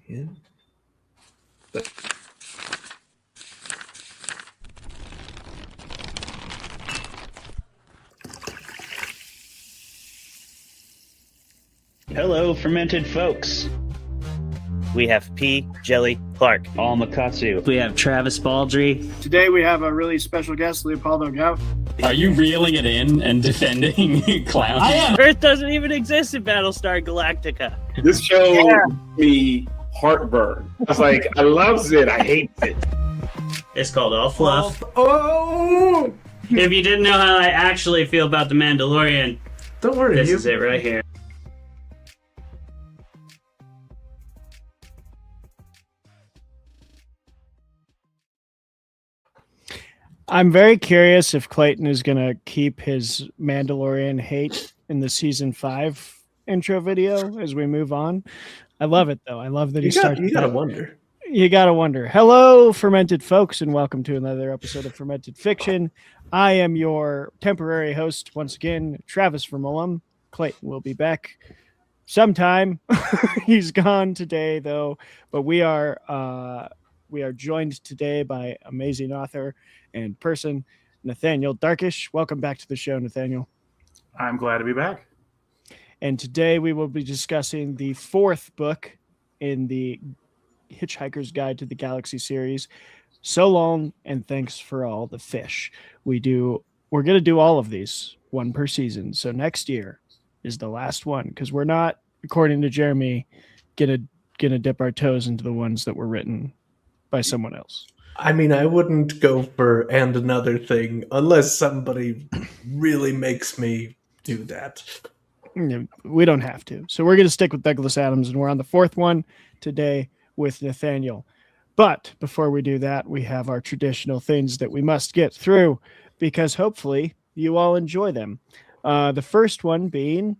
Yeah. Hello, Fermented folks. We have P. Jelly Clark. All Makatsu. We have Travis Baldry. Today we have a really special guest, Leopoldo Gout. Are you reeling it in and defending clowns? I am. Earth doesn't even exist in Battlestar Galactica. This show gave me heartburn. I was like, I loves it, I hate it. It's called All Fluff. Oh! If you didn't know how I actually feel about The Mandalorian, Don't worry. this is it right here. I'm very curious if Clayton is going to keep his Mandalorian hate in the season 5 intro video as we move on. I love it, though. I love that he started. You gotta wonder. You gotta wonder. Hello, Fermented folks, and welcome to another episode of Fermented Fiction. I am your temporary host once again, Travis Vermullen. Clayton will be back sometime. He's gone today, though, but we are joined today by amazing author and person Nathaniel Darkish. Welcome back to the show, Nathaniel. I'm glad to be back. And today we will be discussing the 4th book in the Hitchhikers Guide to the Galaxy series. So long and thanks for all the fish. We're going to do all of these, one per season. So next year is the last one, because we're not, according to Jeremy, gonna dip our toes into the ones that were written by someone else. I mean, I wouldn't go for and another thing unless somebody really makes me do that. We don't have to. So we're going to stick with Douglas Adams, and we're on the 4th one today with Nathaniel. But before we do that, we have our traditional things that we must get through, because hopefully you all enjoy them. The first one being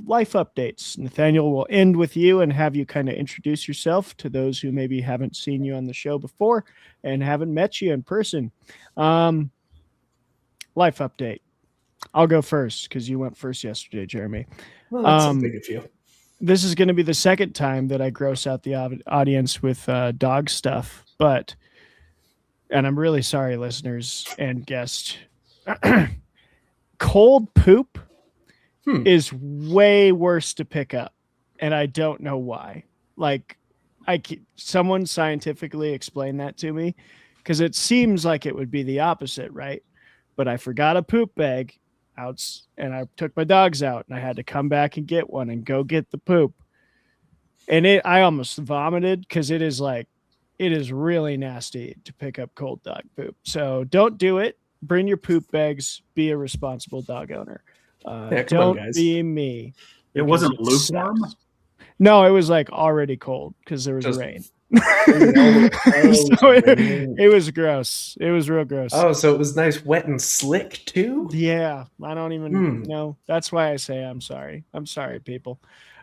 life updates. Nathaniel will end with you and have you kind of introduce yourself to those who maybe haven't seen you on the show before and haven't met you in person. Life update. I'll go first because you went first yesterday, Jeremy. Well, that's big of you. This is going to be the second time that I gross out the audience with dog stuff, and I'm really sorry, listeners and guests. Cold poop is way worse to pick up, and I don't know why. Like, someone scientifically explained that to me, because it seems like it would be the opposite, right? But I forgot a poop bag out, and I took my dogs out, and I had to come back and get one and go get the poop. And I almost vomited, because it is really nasty to pick up cold dog poop. So don't do it. Bring your poop bags. Be a responsible dog owner. Don't be me. It wasn't lukewarm? No, it was like already cold because there was rain. So it was gross. It was real gross. Oh, so it was nice, wet and slick too? Yeah, I don't even know. That's why I say I'm sorry. I'm sorry, people.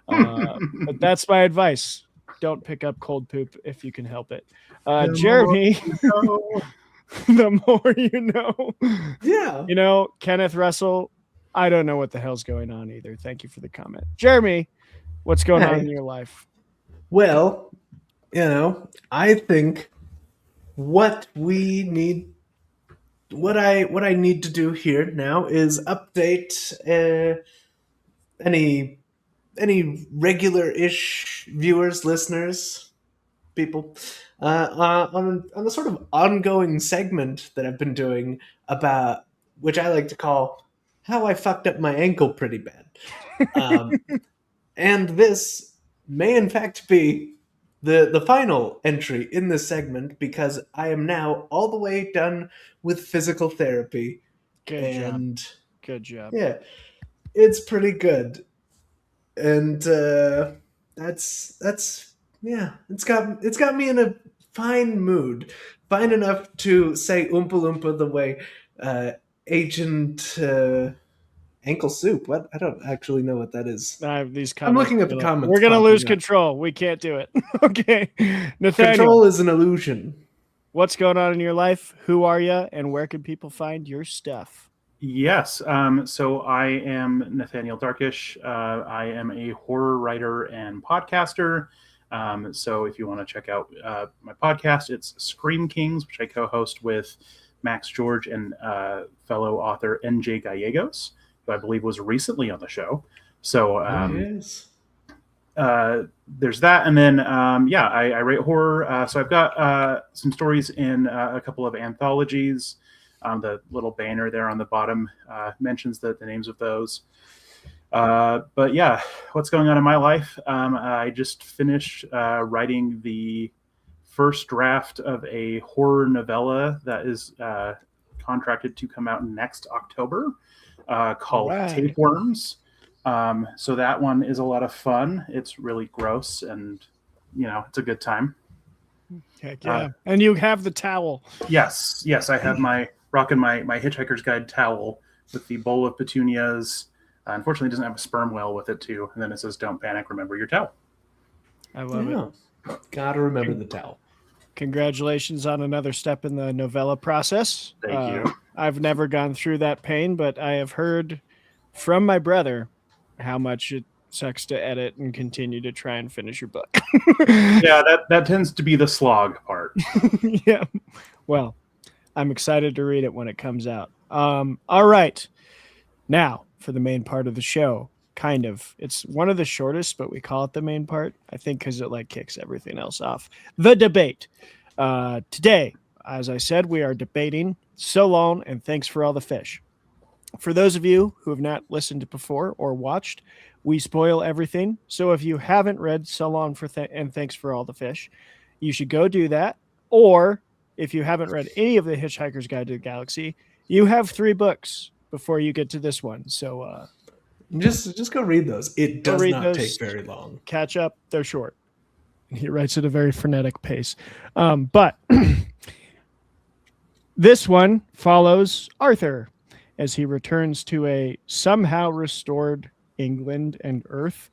But that's my advice. Don't pick up cold poop if you can help it. Jeremy, the more you know. Yeah. Kenneth Russell, I don't know what the hell's going on either. Thank you for the comment. Jeremy, what's going on in your life? Well, I think what I need to do here now is update any regular-ish viewers, listeners, people on a sort of ongoing segment that I've been doing about, which I like to call how I fucked up my ankle pretty bad. And this may in fact be the final entry in this segment, because I am now all the way done with physical therapy. Good job. Yeah, it's pretty good. And it's got me in a fine mood. Fine enough to say Oompa Loompa the way Agent Ankle Soup. What? I don't actually know what that is. I'm looking at the comments. We're gonna lose control. We can't do it. Okay, Nathaniel. Control is an illusion. What's going on in your life? Who are you, and where can people find your stuff? Yes. So I am Nathaniel Darkish. I am a horror writer and podcaster. So if you want to check out my podcast, it's Scream Kings, which I co-host with Max George and fellow author NJ Gallegos, who I believe was recently on the show. So Yes. there's that. And then, I write horror. So I've got some stories in a couple of anthologies. The little banner there on the bottom mentions the names of those. But yeah, what's going on in my life? I just finished writing the first draft of a horror novella that is contracted to come out next October, called Tapeworms. So that one is a lot of fun. It's really gross, and it's a good time. Heck yeah! And you have the towel. Yes, I have rocking my Hitchhiker's Guide towel with the bowl of petunias. Unfortunately, it doesn't have a sperm whale with it too. And then it says, "Don't panic, remember your towel." I love it. Gotta remember the towel. Congratulations on another step in the novella process. Thank you. I've never gone through that pain, but I have heard from my brother how much it sucks to edit and continue to try and finish your book. Yeah, that tends to be the slog part. Yeah. Well, I'm excited to read it when it comes out. All right. Now, for the main part of the show. Kind of. It's one of the shortest, but we call it the main part, I think, because it kicks everything else off. The debate. Today, as I said, we are debating So Long and Thanks for All the Fish. For those of you who have not listened before or watched, we spoil everything. So if you haven't read So Long and Thanks for All the Fish, you should go do that. Or if you haven't read any of the Hitchhiker's Guide to the Galaxy, you have 3 books before you get to this one. So just go read those. It does not take very long. Catch up. They're short. He writes at a very frenetic pace. But this one follows Arthur as he returns to a somehow restored England and Earth,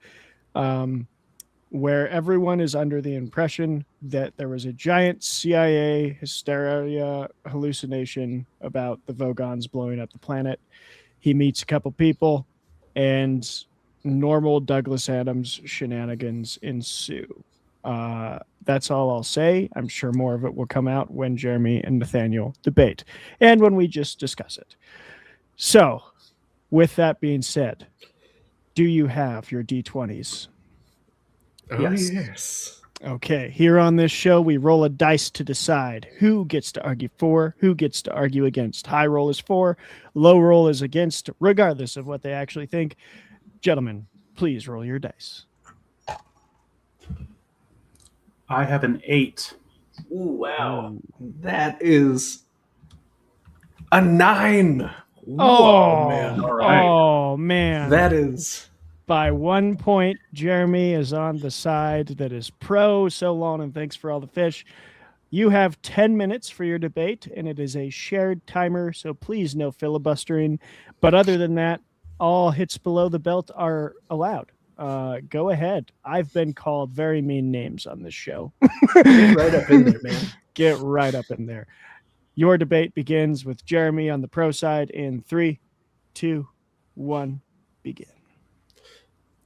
where everyone is under the impression that there was a giant CIA hysteria hallucination about the Vogons blowing up the planet. He meets a couple people, and normal Douglas Adams shenanigans ensue. That's all I'll say. I'm sure more of it will come out when Jeremy and Nathaniel debate and when we just discuss it. So, with that being said, do you have your D20s? Oh, yes. Okay, here on this show, we roll a dice to decide who gets to argue for, who gets to argue against. High roll is for, low roll is against, regardless of what they actually think. Gentlemen, please roll your dice. I have an 8. Ooh, wow. That is a 9. Whoa, man. All right. Oh, man. That is... By 1 point, Jeremy is on the side that is pro So Long and Thanks for All the Fish. You have 10 minutes for your debate, and it is a shared timer, so please no filibustering. But other than that, all hits below the belt are allowed. Go ahead. I've been called very mean names on this show. Get right up in there, man. Get right up in there. Your debate begins with Jeremy on the pro side in 3, 2, 1, begin.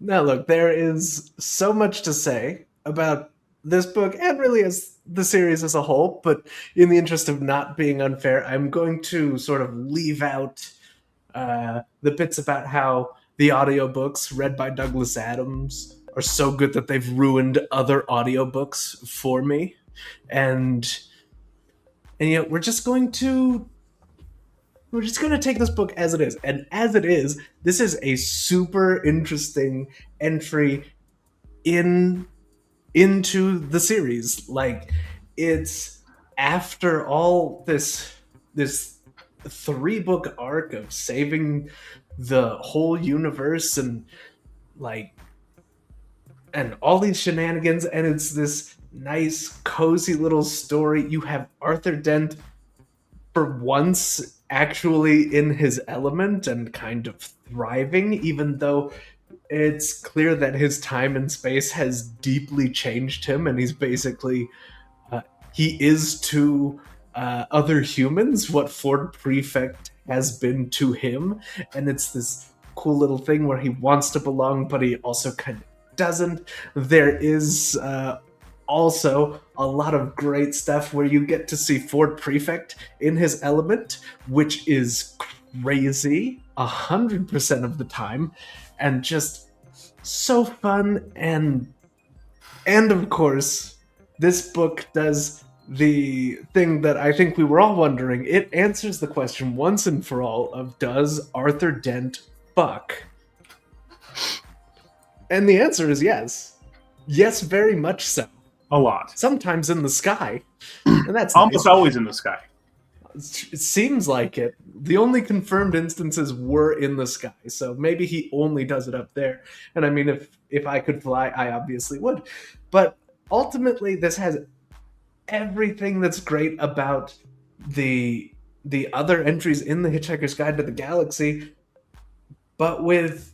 Now, look, there is so much to say about this book and really as the series as a whole, but in the interest of not being unfair, I'm going to sort of leave out the bits about how the audiobooks read by Douglas Adams are so good that they've ruined other audiobooks for me. And we're just going to take this book as it is. And as it is, this is a super interesting entry into the series. It's after all this 3-book arc of saving the whole universe and all these shenanigans, and it's this nice, cozy little story. You have Arthur Dent for once actually in his element and kind of thriving, even though it's clear that his time and space has deeply changed him, and he's basically he is to other humans what Ford Prefect has been to him. And it's this cool little thing where he wants to belong, but he also kind of doesn't. There is also a lot of great stuff where you get to see Ford Prefect in his element, which is crazy 100% of the time, and just so fun. And of course, this book does the thing that I think we were all wondering. It answers the question once and for all of, does Arthur Dent fuck? And the answer is yes. Yes, very much so. A lot. Sometimes in the sky. And that's almost nice. always in the sky. It seems like it. The only confirmed instances were in the sky, so maybe he only does it up there. And I mean, if I could fly, I obviously would. But ultimately, this has everything that's great about the other entries in the Hitchhiker's Guide to the Galaxy, but with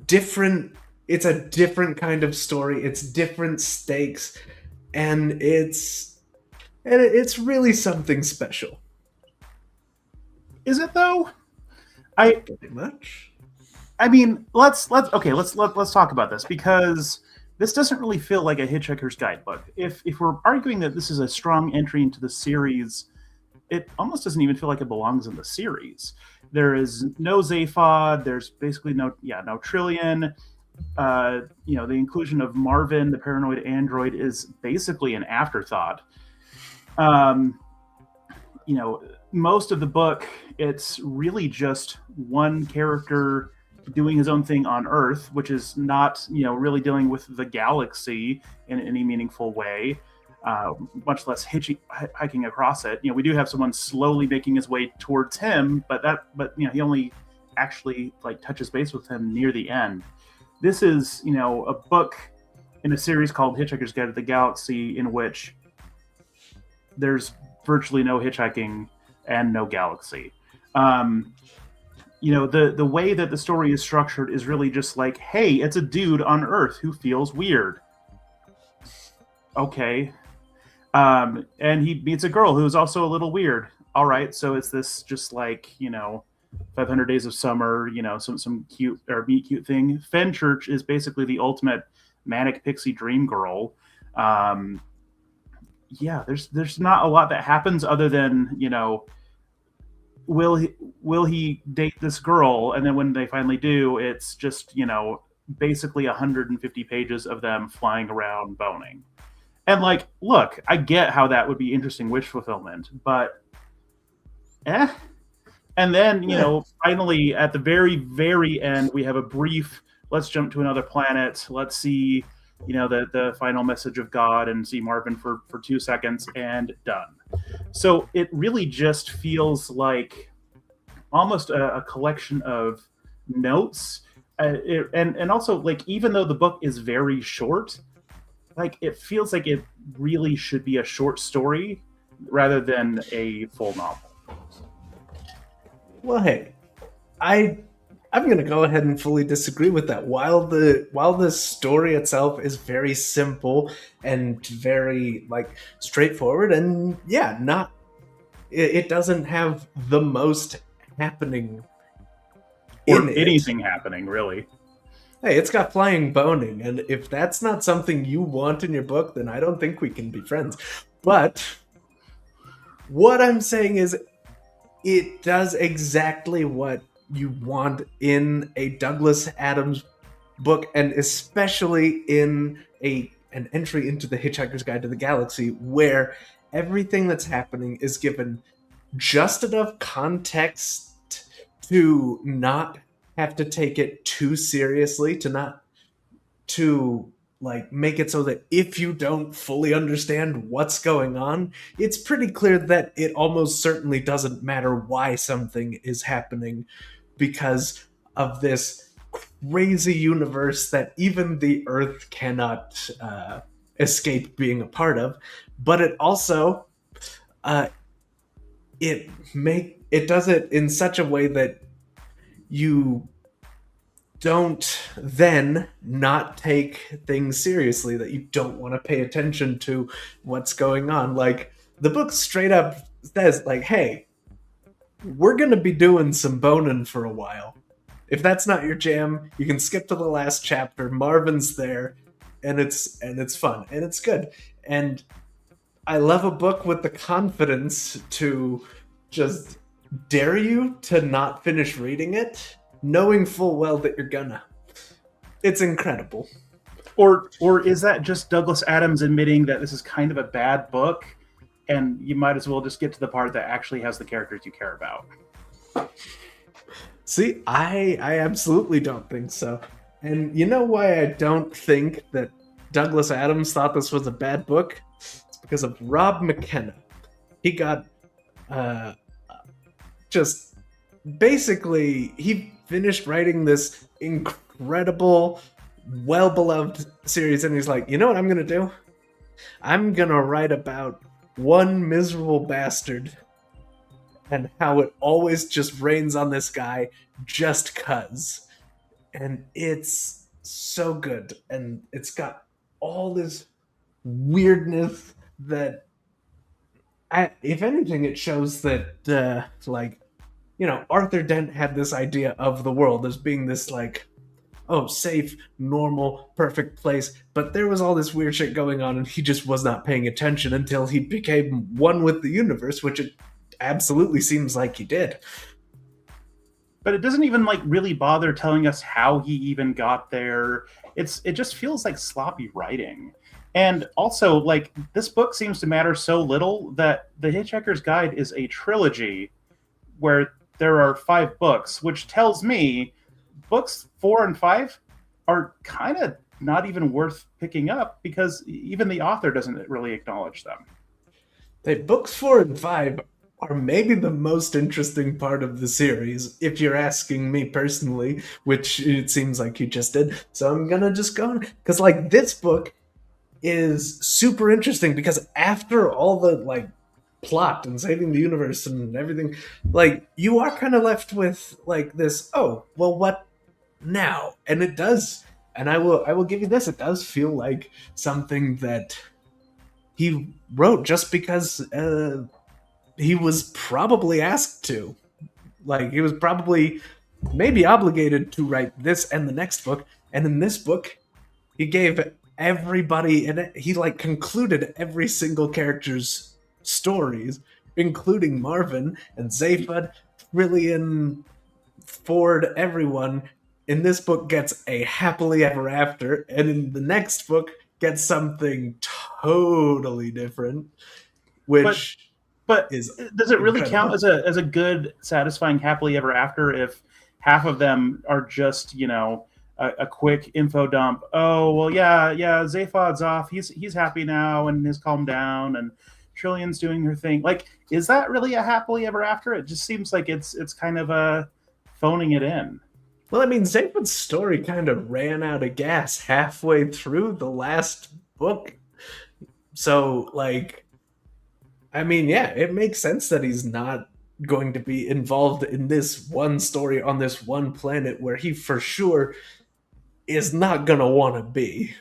different... It's a different kind of story. It's different stakes, and it's really something special. Is it though? Pretty much. I mean, let's talk about this, because this doesn't really feel like a Hitchhiker's Guide book. If we're arguing that this is a strong entry into the series, it almost doesn't even feel like it belongs in the series. There is no Zaphod. There's basically no Trillion. The inclusion of Marvin, the paranoid android, is basically an afterthought. Most of the book, it's really just one character doing his own thing on Earth, which is not, really dealing with the galaxy in any meaningful way, much less hiking across it. We do have someone slowly making his way towards him, but he only actually touches base with him near the end. This is, a book in a series called Hitchhiker's Guide to the Galaxy, in which there's virtually no hitchhiking and no galaxy. The way that the story is structured is really just like, hey, it's a dude on Earth who feels weird. Okay. And he meets a girl who's also a little weird. All right, so it's this just 500 Days of Summer, some cute or meet cute thing. Fenchurch is basically the ultimate manic pixie dream girl. There's not a lot that happens other than, will he date this girl? And then when they finally do, it's just, basically 150 pages of them flying around boning. And look, I get how that would be interesting wish fulfillment, but And then, finally, at the very, very end, we have a brief, let's jump to another planet. Let's see, the final message of God and see Marvin for 2 seconds, and done. So it really just feels like almost a collection of notes. And also, even though the book is very short, it feels like it really should be a short story rather than a full novel. Well, hey, I'm going to go ahead and fully disagree with that. While the story itself is very simple and very straightforward, and it doesn't have the most happening or anything happening, really. Hey, it's got flying boning, and if that's not something you want in your book, then I don't think we can be friends. But what I'm saying is, it does exactly what you want in a Douglas Adams book, and especially in an entry into the Hitchhiker's Guide to the Galaxy, where everything that's happening is given just enough context to not have to take it too seriously, to make it so that if you don't fully understand what's going on, it's pretty clear that it almost certainly doesn't matter why something is happening, because of this crazy universe that even the Earth cannot escape being a part of. But it also it does it in such a way that you don't then not take things seriously, that you don't want to pay attention to what's going on. The book straight up says, hey, we're going to be doing some boning for a while. if that's not your jam, you can skip to the last chapter. Marvin's there, and it's fun and it's good. And I love a book with the confidence to just dare you to not finish reading it, knowing full well that you're gonna. It's incredible. Or is that just Douglas Adams admitting that this is kind of a bad book, and you might as well just get to the part that actually has the characters you care about? See, I absolutely don't think so. And you know why I don't think that Douglas Adams thought this was a bad book? It's because of Rob McKenna. He got just basically, he finished writing this incredible, well-beloved series, and he's like, you know what I'm gonna do? I'm gonna write about one miserable bastard and how it always just rains on this guy just cuz. And it's so good, and it's got all this weirdness that, if anything, it shows that Arthur Dent had this idea of the world as being this safe, normal, perfect place, but there was all this weird shit going on, and he just was not paying attention until he became one with the universe, which it absolutely seems like he did. But it doesn't even really bother telling us how he even got there. It just feels like sloppy writing. And also, this book seems to matter so little that The Hitchhiker's Guide is a trilogy where there are 5 books, which tells me books 4 and 5 are kind of not even worth picking up because even the author doesn't really acknowledge them. Books 4 and 5 are maybe the most interesting part of the series, if you're asking me personally, which it seems like you just did. So I'm gonna just go on, because this book is super interesting because after all the plot and saving the universe and everything, you are kind of left with this, oh, well, what now? And it does, and I will give you this, it does feel like something that he wrote just because he was probably asked to. He was probably maybe obligated to write this and the next book, and in this book he gave everybody, and he concluded every single character's stories, including Marvin and Zaphod, Trillian, Ford, everyone in this book gets a happily ever after, and in the next book gets something totally different, which but is does it really incredible. count as a good, satisfying happily ever after if half of them are just a quick info dump? Oh well, yeah, Zaphod's off. He's happy now and has calmed down, and Trillian's doing her thing. Is that really a happily ever after? It just seems like it's kind of a phoning it in. Well, I mean, Zaphod's story kind of ran out of gas halfway through the last book. So, I mean, yeah, it makes sense that he's not going to be involved in this one story on this one planet where he for sure is not going to want to be,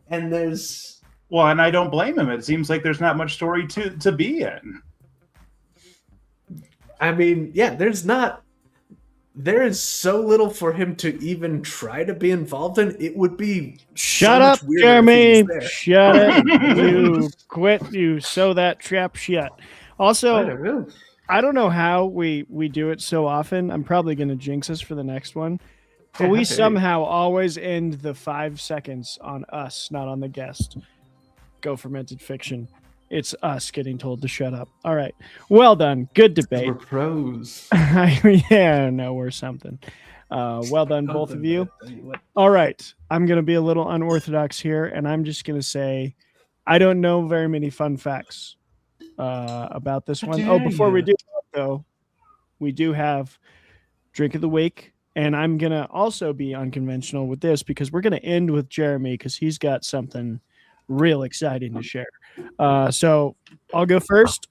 And there's... Well, and I don't blame him. It seems like there's not much story to be in. I mean, yeah, there is so little for him to even try to be involved in. It would be shut so up, much Jeremy. Shut it. You quit. You sew that trap shut. Also, I don't know how we do it so often. I'm probably going to jinx us for the next one. But we somehow always end the 5 seconds on us, not on the guest. Go Fermented Fiction. It's us getting told to shut up. All right. Well done. Good debate. We're pros. Yeah, no, we're something. Well done, both of you. All right. I'm going to be a little unorthodox here, and I'm just going to say I don't know very many fun facts about this one. Oh, before we do that, though, we do have Drink of the Week, and I'm going to also be unconventional with this because we're going to end with Jeremy because he's got something real exciting to share. So I'll go first.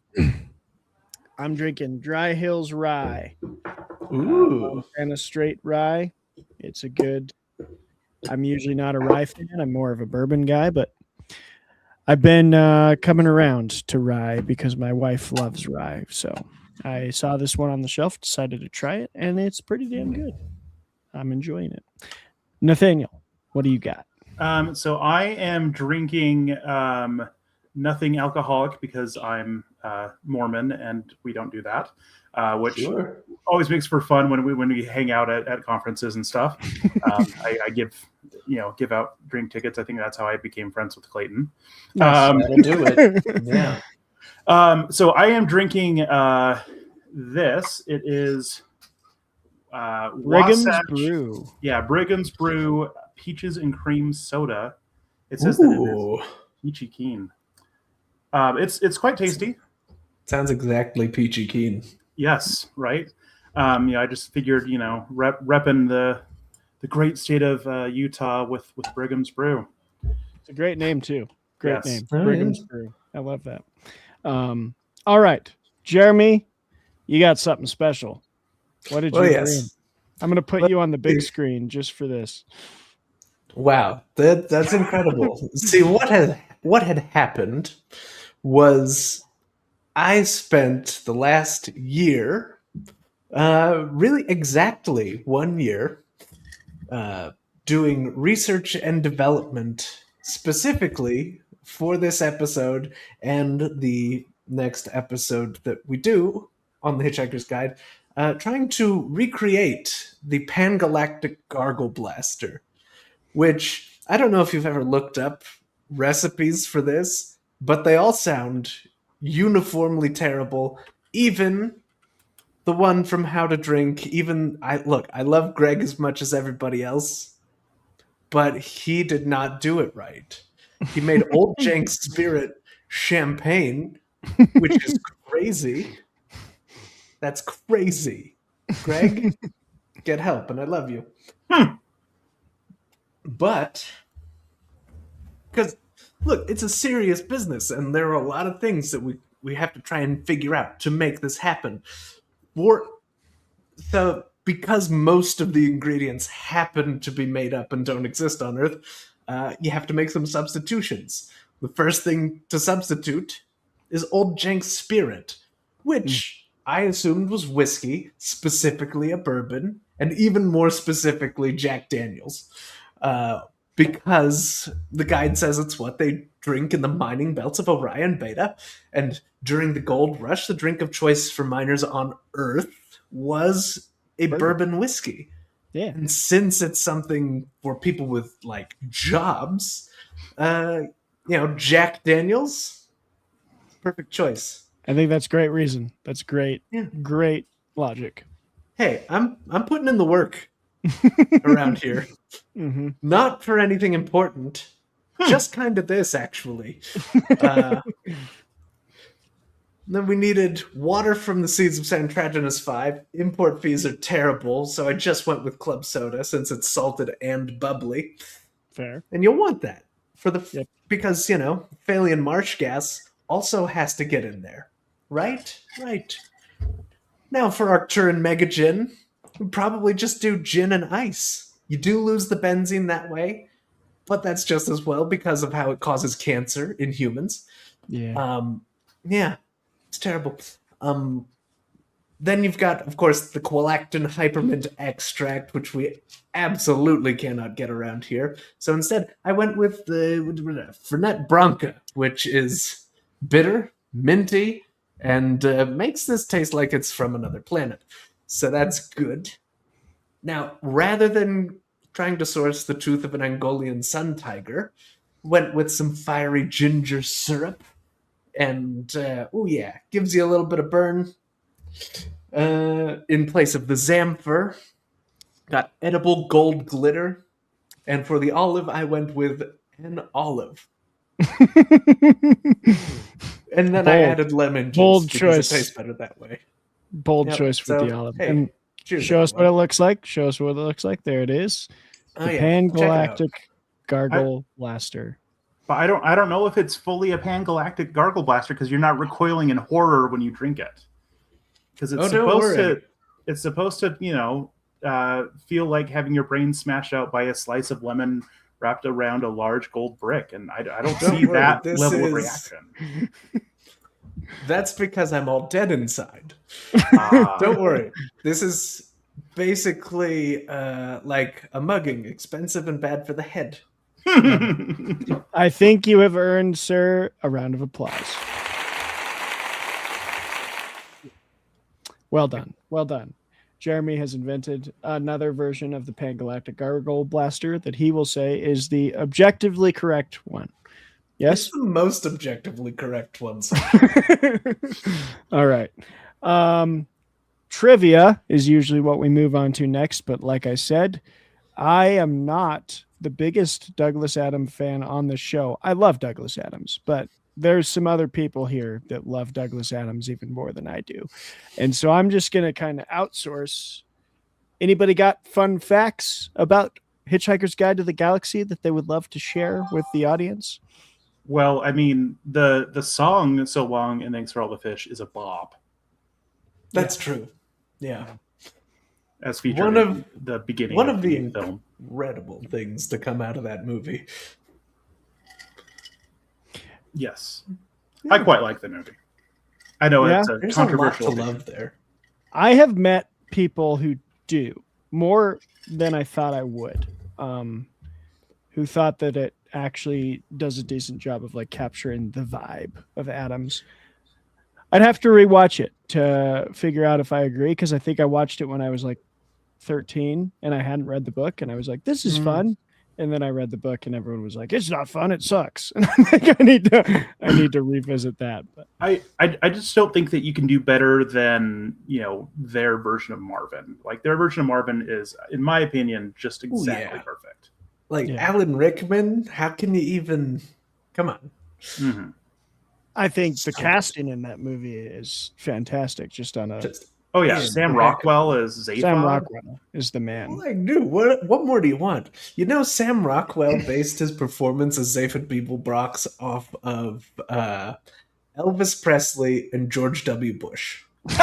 I'm drinking Dry Hills Rye. Ooh. And a straight rye. It's a good... I'm usually not a rye fan. I'm more of a bourbon guy, but I've been coming around to rye because my wife loves rye. So I saw this one on the shelf, decided to try it, and it's pretty damn good. I'm enjoying it. Nathaniel, what do you got? So I am drinking nothing alcoholic because I'm Mormon and we don't do that, which always makes for fun when we hang out at conferences and stuff. I give out drink tickets. I think that's how I became friends with Clayton. Do it. Yeah. So I am drinking this. It is Brigham's Wasatch. Brew. Yeah, Brigham's Brew Peaches and Cream Soda. It says that it is peachy keen. It's quite tasty. Sounds exactly peachy keen. Yes, right. I just figured, repping the great state of Utah with Brigham's Brew. It's a great name too. Great name, Oh, Brigham's Brew. I love that. All right, Jeremy, you got something special. What did you bring? I'm going to put you on the big screen just for this. Wow, that's incredible. See, what had happened was I spent the last year, really exactly 1 year, doing research and development specifically for this episode and the next episode that we do on the Hitchhiker's Guide, trying to recreate the Pangalactic Gargle Blaster, which I don't know if you've ever looked up recipes for this, but they all sound uniformly terrible. Even the one from How to Drink, I love Greg as much as everybody else, but he did not do it right. He made Old Jank Spirit champagne, which is crazy. That's crazy. Greg, get help, and I love you. But, because, look, it's a serious business, and there are a lot of things that we have to try and figure out to make this happen. Because most of the ingredients happen to be made up and don't exist on Earth, you have to make some substitutions. The first thing to substitute is Old Jank Spirit, which I assumed was whiskey, specifically a bourbon, and even more specifically Jack Daniels. Because the guide says it's what they drink in the mining belts of Orion Beta, and during the gold rush, the drink of choice for miners on Earth was a bourbon whiskey. Yeah. And since it's something for people with, like, jobs, Jack Daniels, perfect choice. I think that's great reason. That's great. Yeah. Great logic. Hey, I'm putting in the work around here. Mm-hmm. Not for anything important. Just kind of this, actually. Then we needed water from the seeds of Santraginus 5. Import fees are terrible, so I just went with club soda since it's salted and bubbly. Fair. And you'll want that because, Phalian marsh gas also has to get in there. Right? Right. Now for Arcturan Mega Gin, we'd probably just do gin and ice. You do lose the benzene that way, but that's just as well because of how it causes cancer in humans. Yeah. Yeah, it's terrible. Then you've got, of course, the qualactin hypermint extract, which we absolutely cannot get around here. So instead, I went with the Fernet Branca, which is bitter, minty, and makes this taste like it's from another planet. So that's good. Now, rather than trying to source the tooth of an Angolian sun tiger, went with some fiery ginger syrup. And, gives you a little bit of burn. In place of the Zamfer, got edible gold glitter. And for the olive, I went with an olive. And then I added lemon juice because it tastes better that way. Bold choice with the olive. Hey, and show us what it looks like. Show us what it looks like. There it is. The Pangalactic Gargle Blaster. But I don't know if it's fully a Pangalactic Gargle Blaster because you're not recoiling in horror when you drink it. Because it's supposed to feel like having your brain smashed out by a slice of lemon wrapped around a large gold brick, and I don't see that level of reaction. That's because I'm all dead inside. Don't worry. This is basically like a mugging, expensive and bad for the head. I think you have earned, sir, a round of applause. Well done. Well done. Jeremy has invented another version of the Pangalactic Gargoyle Blaster that he will say is the objectively correct one. Yes? It's the most objectively correct one. All right. Trivia is usually what we move on to next, but like I said, I am not the biggest Douglas Adams fan on the show. I love Douglas Adams, but there's some other people here that love Douglas Adams even more than I do. And so I'm just going to kind of outsource. Anybody got fun facts about Hitchhiker's Guide to the Galaxy that they would love to share with the audience? Well, I mean, the song "So Long and Thanks for All the Fish" is a bop. That's true. Yeah. As featured in the beginning one of the film. Incredible things to come out of that movie. Yes. I quite like the movie. I know it's a There's controversial a lot to love there. I have met people who do more than I thought I would, who thought that it actually does a decent job of like capturing the vibe of Adams. I'd have to rewatch it to figure out if I agree, because I think I watched it when I was like 13 and I hadn't read the book, and I was like, this is fun. And then I read the book and everyone was like, it's not fun, it sucks. And I'm like, I need to revisit that. But I just don't think that you can do better than, their version of Marvin. Like, their version of Marvin is, in my opinion, just exactly perfect. Like Alan Rickman, how can you even come on? Mm-hmm. I think the casting in that movie is fantastic. Just on a Sam Rockwell is Zaphod. Sam Rockwell is the man. Like, dude, what more do you want? Sam Rockwell based his performance as Zaphod Beeblebrox off of Elvis Presley and George W. Bush. That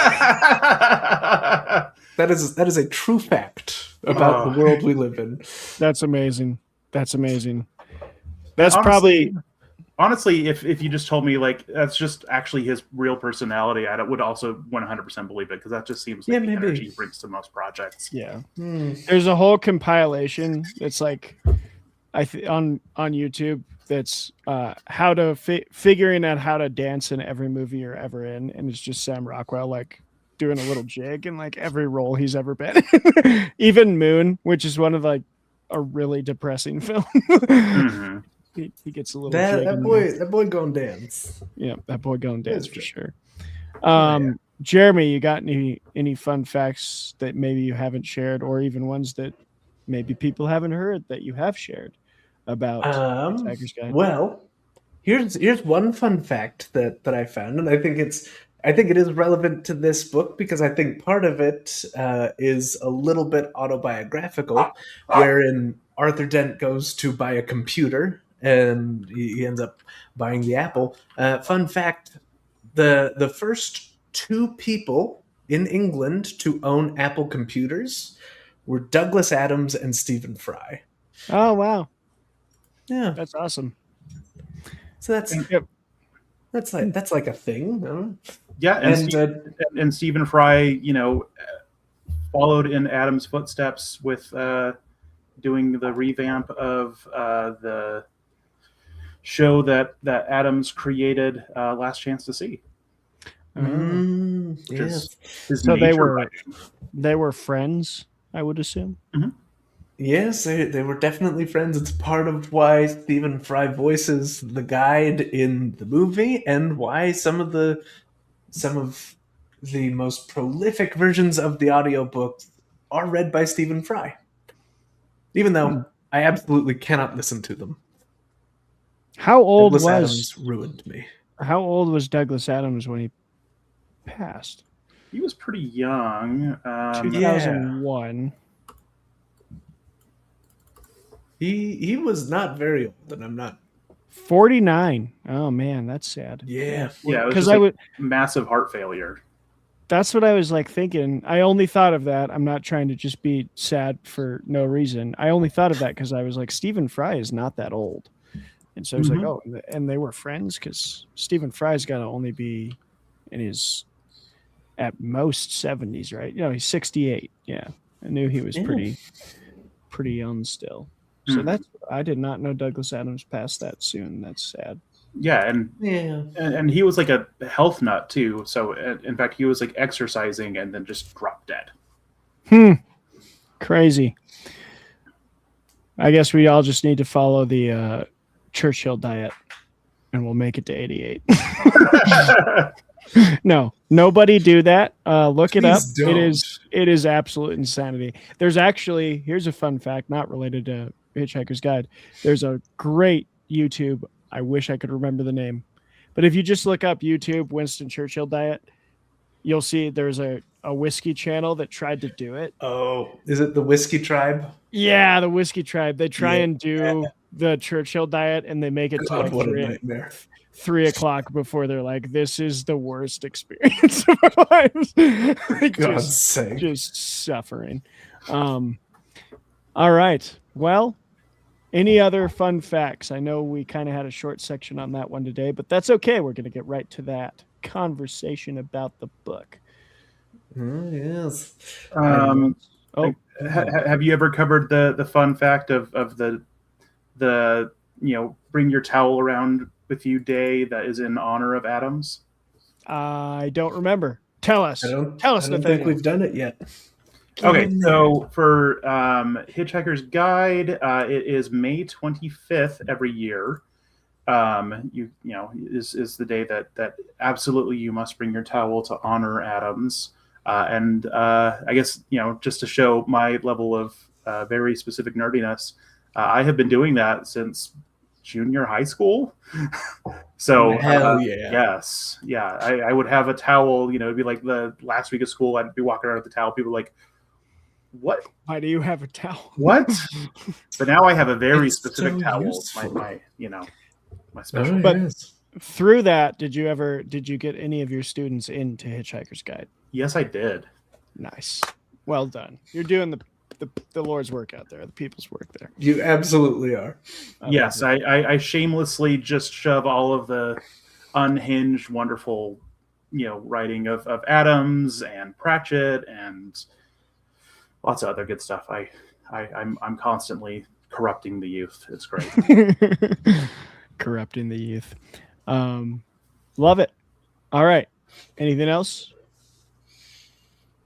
is a true fact about the world we live in. That's amazing. That's amazing. That's honestly, if you just told me like that's just actually his real personality, I would also 100% believe it, because that just seems like the energy he brings to most projects. Yeah, there's a whole compilation that's like on YouTube that's how to figuring out how to dance in every movie you're ever in, and it's just Sam Rockwell like doing a little jig in like every role he's ever been. Even Moon, which is one of like a really depressing film. Mm-hmm. He gets a little that boy gonna dance. Yeah, that boy gonna dance for sure. Jeremy, you got any fun facts that maybe you haven't shared, or even ones that maybe people haven't heard that you have shared about Hitchhiker's Guide? Well, here's one fun fact that I found, and I think it is relevant to this book, because I think part of it is a little bit autobiographical, wherein Arthur Dent goes to buy a computer and he ends up buying the Apple. Fun fact, the first two people in England to own Apple computers were Douglas Adams and Stephen Fry. Oh, wow. Yeah. That's awesome. So that's like a thing. Huh? Yeah, and Stephen Fry, followed in Adams' footsteps with doing the revamp of the show that Adams created, Last Chance to See. Yes. So they were friends, I would assume. Mm-hmm. Yes, they were definitely friends. It's part of why Stephen Fry voices the guide in the movie, and why some of the most prolific versions of the audiobook are read by Stephen Fry. Even though I absolutely cannot listen to them. How old Douglas was Adams ruined me. How old was Douglas Adams when he passed? He was pretty young. 2001. He was not very old, and I'm not 49. Oh man, that's sad. Yeah. Yeah, because I would massive heart failure. That's what I was like thinking. I only thought of that. I'm not trying to just be sad for no reason. I only thought of that because I was like, Stephen Fry is not that old. And so I was like, oh, and they were friends, because Stephen Fry's got to only be in his at most 70s, right? He's 68. Yeah, I knew he was pretty young still. So I did not know Douglas Adams passed that soon. That's sad. Yeah, and he was like a health nut too. So in fact, he was like exercising and then just dropped dead. Crazy. I guess we all just need to follow the Churchill diet, and we'll make it to 88. No, nobody do that. Look it up. Don't. It is absolute insanity. There's actually, here's a fun fact, not related to Hitchhiker's Guide. There's a great YouTube. I wish I could remember the name, but if you just look up YouTube Winston Churchill diet, you'll see there's a whiskey channel that tried to do it. Oh, is it the Whiskey Tribe? Yeah, the Whiskey Tribe. They try and do the Churchill diet, and they make it to like what a nightmare. 3 o'clock before they're like, this is the worst experience of our lives. God's sake. Just suffering. All right. Well, any other fun facts? I know we kind of had a short section on that one today, but that's okay. We're going to get right to that conversation about the book. Yes. Have you ever covered the fun fact of the bring your towel around with you day that is in honor of Adams? I don't remember. Tell us. I don't Nathaniel. think we've done it yet. Okay, so for Hitchhiker's Guide, it is May 25th every year. Is the day that absolutely you must bring your towel to honor Adams. And I guess, just to show my level of very specific nerdiness, I have been doing that since junior high school. So hell yeah. Yes. Yeah. I would have a towel, it'd be like the last week of school. I'd be walking around with the towel. People were like, what? Why do you have a towel? What? But now I have a very It's specific so towel. useful. My special. But through that, did you get any of your students into Hitchhiker's Guide? Yes, I did. Nice. Well done. You're doing the Lord's work out there, the people's work there. You absolutely are. Yes, I shamelessly just shove all of the unhinged, wonderful, writing of Adams and Pratchett and lots of other good stuff. I'm constantly corrupting the youth. It's great. Corrupting the youth. Love it. All right. Anything else?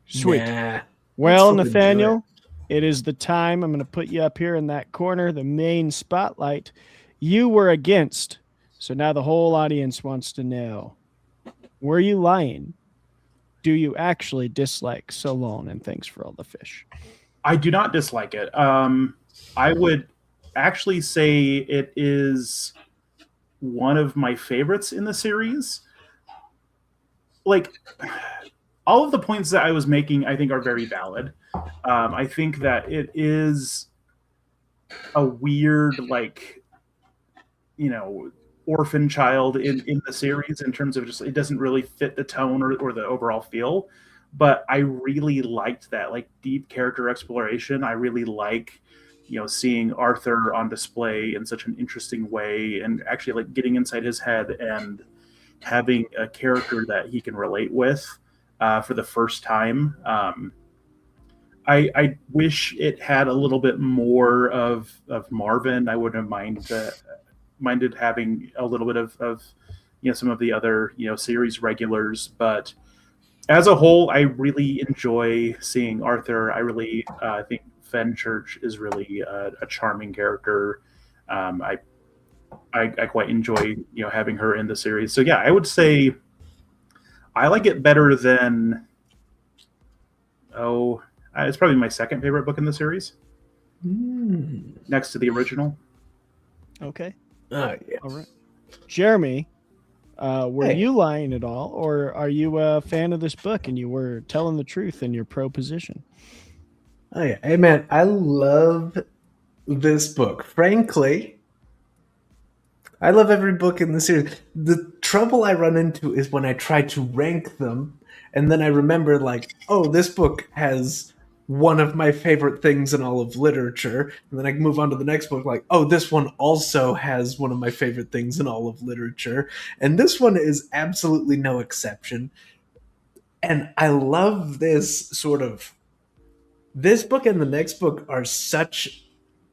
Sweet. Nah, well, let's Nathaniel, it is the time. I'm going to put you up here in that corner, the main spotlight. You were against. So now the whole audience wants to know, were you lying? Do you actually dislike So Long and Thanks for All the Fish? I do not dislike it. I would actually say it is one of my favorites in the series. Like, all of the points that I was making, I think, are very valid. I think that it is a weird, orphan child in the series in terms of just, it doesn't really fit the tone or the overall feel. But I really liked that, deep character exploration. I really like, seeing Arthur on display in such an interesting way and actually getting inside his head and having a character that he can relate with for the first time. I wish it had a little bit more of Marvin. I wouldn't have minded having a little bit of some of the other series regulars, but as a whole, I really enjoy seeing Arthur. I really think Fenchurch is really a charming character. I quite enjoy having her in the series. So yeah, I would say I like it better than it's probably my second favorite book in the series, next to the original. Okay. Yeah. All right. Jeremy, were you lying at all, or are you a fan of this book and you were telling the truth in your pro position? Oh yeah. Hey man, I love this book. Frankly, I love every book in the series. The trouble I run into is when I try to rank them, and then I remember this book has one of my favorite things in all of literature, and then I move on to the next book this one also has one of my favorite things in all of literature, and this one is absolutely no exception. And I love this book and the next book are such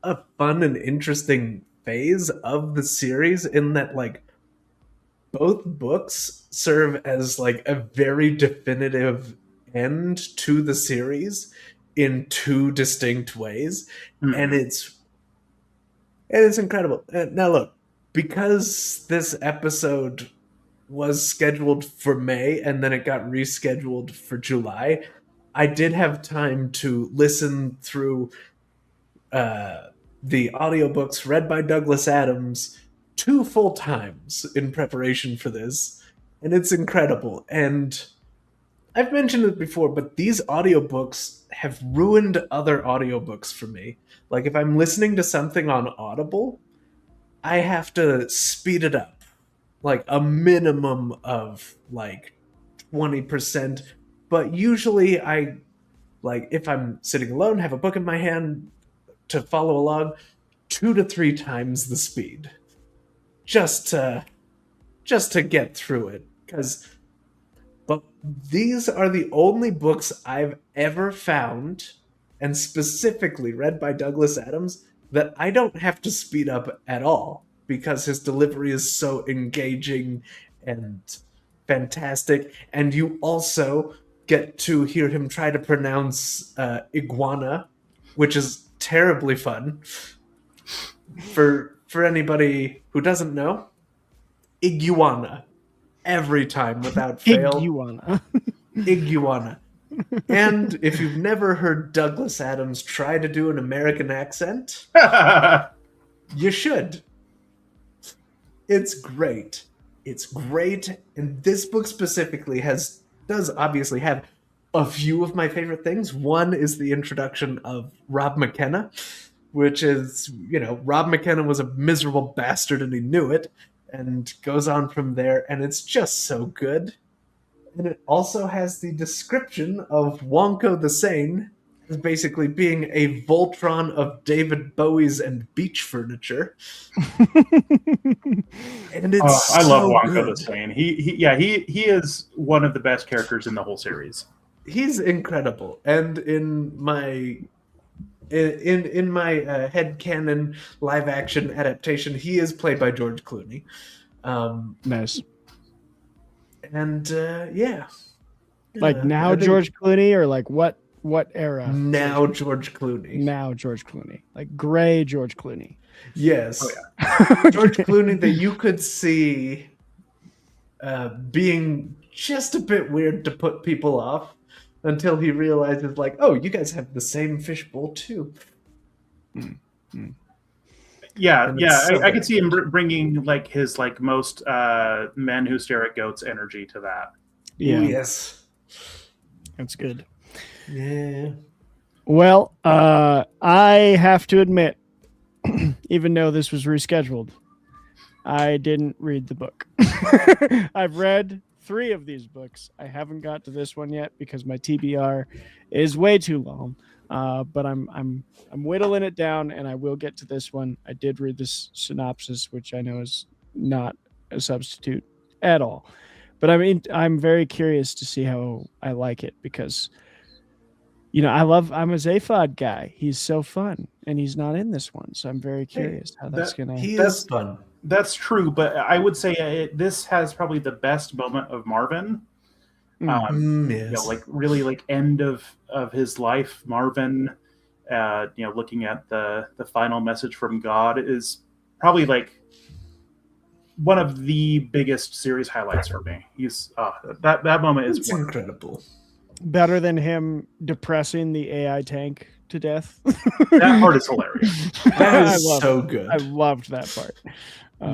a fun and interesting phase of the series in that like both books serve as like a very definitive end to the series in two distinct ways. And it's incredible. Now look, because this episode was scheduled for May and then it got rescheduled for July, I did have time to listen through the audiobooks read by Douglas Adams 2 full times in preparation for this, and it's incredible. And I've mentioned it before, but these audiobooks have ruined other audiobooks for me. Like if I'm listening to something on Audible, I have to speed it up like a minimum of like 20%, but usually I like if I'm sitting alone, have a book in my hand to follow along, 2 to 3 times the speed, just to get through it. But these are the only books I've ever found, and specifically read by Douglas Adams, that I don't have to speed up at all because his delivery is so engaging and fantastic, and you also get to hear him try to pronounce iguana, which is terribly fun. For anybody who doesn't know, iguana every time without fail. Iguana. And if you've never heard Douglas Adams try to do an American accent, you should. It's great. It's great, and this book specifically does obviously have a few of my favorite things. One is the introduction of Rob McKenna, which is, Rob McKenna was a miserable bastard and he knew it, and goes on from there, and it's just so good. And it also has the description of Wonko the Sane as basically being a Voltron of David Bowie's and beach furniture. And it's I love Wonka good. the Sane. He is one of the best characters in the whole series. He's incredible. And in my headcanon live action adaptation, he is played by George Clooney. Nice. And yeah. Like now George Clooney, or like what era? Now George Clooney. Now George Clooney. Like gray George Clooney. Yes. Oh, yeah. George Clooney that you could see being just a bit weird to put people off until he realizes, like, oh, you guys have the same fishbowl too. Yeah, So I could see him bringing like his like most men who stare at goats energy to that. Yeah. Ooh, yes. That's good. Yeah. Well, I have to admit, even though this was rescheduled, I didn't read the book. I've read 3 of these books. I haven't got to this one yet because my TBR is way too long. But I'm whittling it down, and I will get to this one. I did read this synopsis, which I know is not a substitute at all. But I'm very curious to see how I like it because, I'm a Zaphod guy. He's so fun, and he's not in this one, so I'm very curious how that's gonna. He is fun. That's true, but I would say this has probably the best moment of Marvin. Yes. Like really like end of his life, Marvin, looking at the final message from God is probably like one of the biggest series highlights for me. He's that moment is It's incredible. Better than him depressing the AI tank to death. That part is hilarious. That is so good. I loved that part.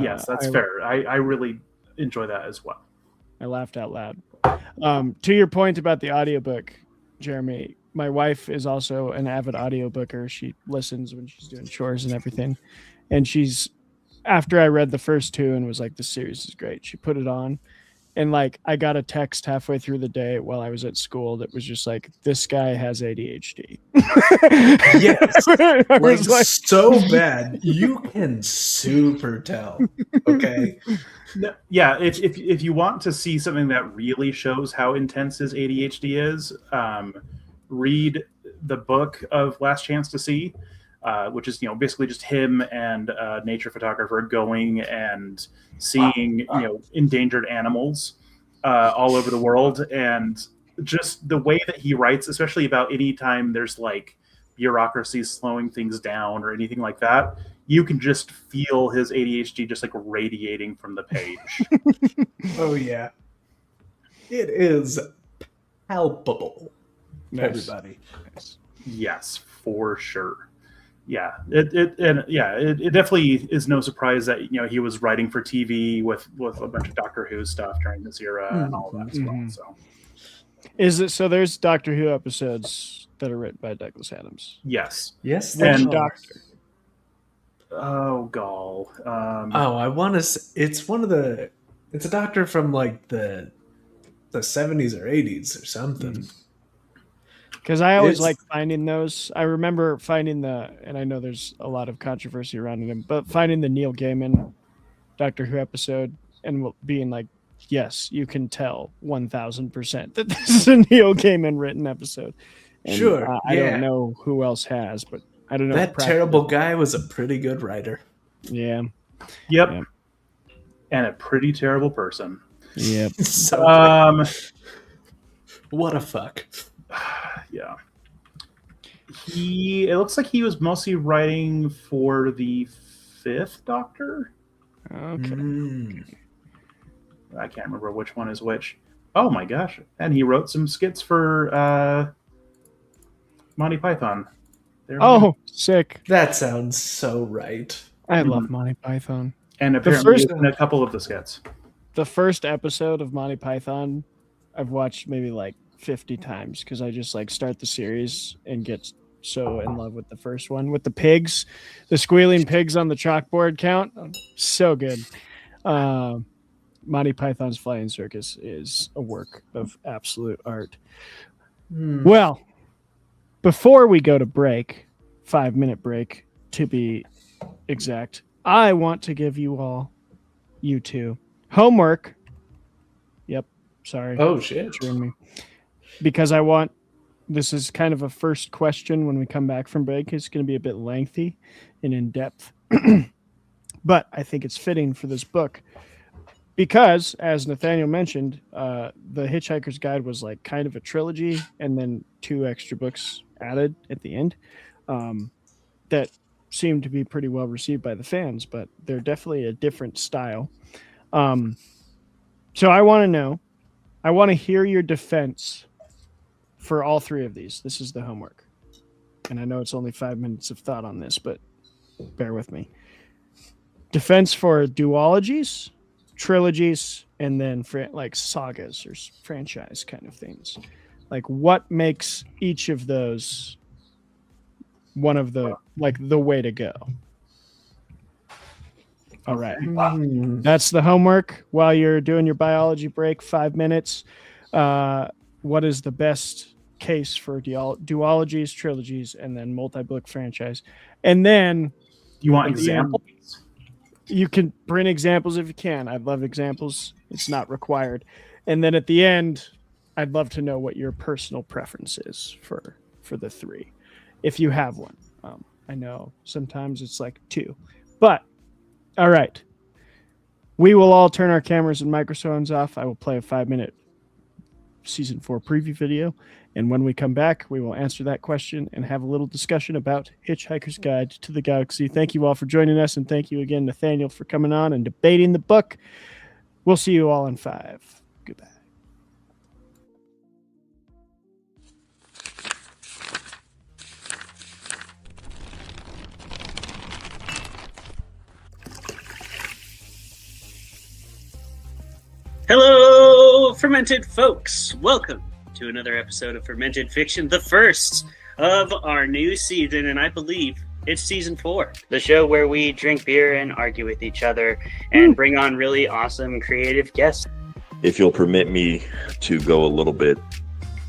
Yes, that's fair. I really enjoy that as well. I laughed out loud. To your point about the audiobook, Jeremy, my wife is also an avid audiobooker. She listens when she's doing chores and everything. And after I read the first 2 and was like, this series is great, she put it on And like I got a text halfway through the day while I was at school that was just like, this guy has ADHD. Yes. I Like, was like, so bad. You can super tell. Okay. No, yeah, if you want to see something that really shows how intense his ADHD is, read the book of Last Chance to See, which is basically just him and a nature photographer going and seeing endangered animals all over the world, and just the way that he writes, especially about any time there's like bureaucracy slowing things down or anything like that, you can just feel his ADHD just like radiating from the page. Oh yeah. It is palpable. Nice. Everybody. Nice. Yes, for sure. Yeah, it definitely is no surprise that he was writing for TV with a bunch of Doctor Who stuff during this era and all that as well. So Is it so? There's Doctor Who episodes that are written by Douglas Adams. yes, Yes. Which And- doctor? oh gall, I want to. It's one of the. It's a doctor from like the 70s or 80s or something. Because I always It's- like finding those. I remember finding and I know there's a lot of controversy around him, but finding the Neil Gaiman Doctor Who episode and being like, yes, you can tell 1000% that this is a Neil Gaiman written episode. And, Sure, I yeah. don't know who else has, but I don't know. That terrible guy was a pretty good writer. Yeah. yep, Yeah. and a pretty terrible person. Yep. So, what a fuck. Yeah, it looks like he was mostly writing for the Fifth Doctor. Okay. I can't remember which one is which. Oh my gosh! And he wrote some skits for Monty Python. There we go. Oh, sick. That sounds so right. I love Monty Python. And apparently first- in a couple of the skits. The first episode of Monty Python, I've watched maybe like 50 times because I just like start the series and get so in love with the first one with the pigs, the squealing pigs on the chalkboard count. So good. Monty Python's Flying Circus is a work of absolute art. Well, before we go to break, 5-minute break to be exact, I want to give you two, homework. Yep. Sorry. Oh shit. Butchering me. Because this is kind of a first question when we come back from break. It's going to be a bit lengthy and in depth, but I think it's fitting for this book because, as Nathaniel mentioned, the Hitchhiker's Guide was like kind of a trilogy and then 2 extra books added at the end that seemed to be pretty well received by the fans, but they're definitely a different style. So I want to hear your defense for all 3 of these. This is the homework. And I know it's only 5 minutes of thought on this, but bear with me. Defense for duologies, trilogies, and then for like sagas or franchise kind of things. Like what makes each of those one of the way to go? All right. That's the homework while you're doing your biology break, 5 minutes. What is the best case for duologies, trilogies, and then multi-book franchise? And then You want At the end. examples? you can bring examples if you can. I'd love examples. It's not required. And then at the end, I'd love to know what your personal preference is for the 3, if you have one. I know sometimes it's like 2, but all right. We will all turn our cameras and microphones off. I will play a 5-minute season 4 preview video. And when we come back, we will answer that question and have a little discussion about Hitchhiker's Guide to the Galaxy. Thank you all for joining us. And thank you again, Nathaniel, for coming on and debating the book. We'll see you all in 5. Goodbye. Hello, Fermented folks. Welcome to another episode of Fermented Fiction, the first of our new season, and I believe it's season 4. The show where we drink beer and argue with each other and bring on really awesome creative guests. if you'll permit me to go a little bit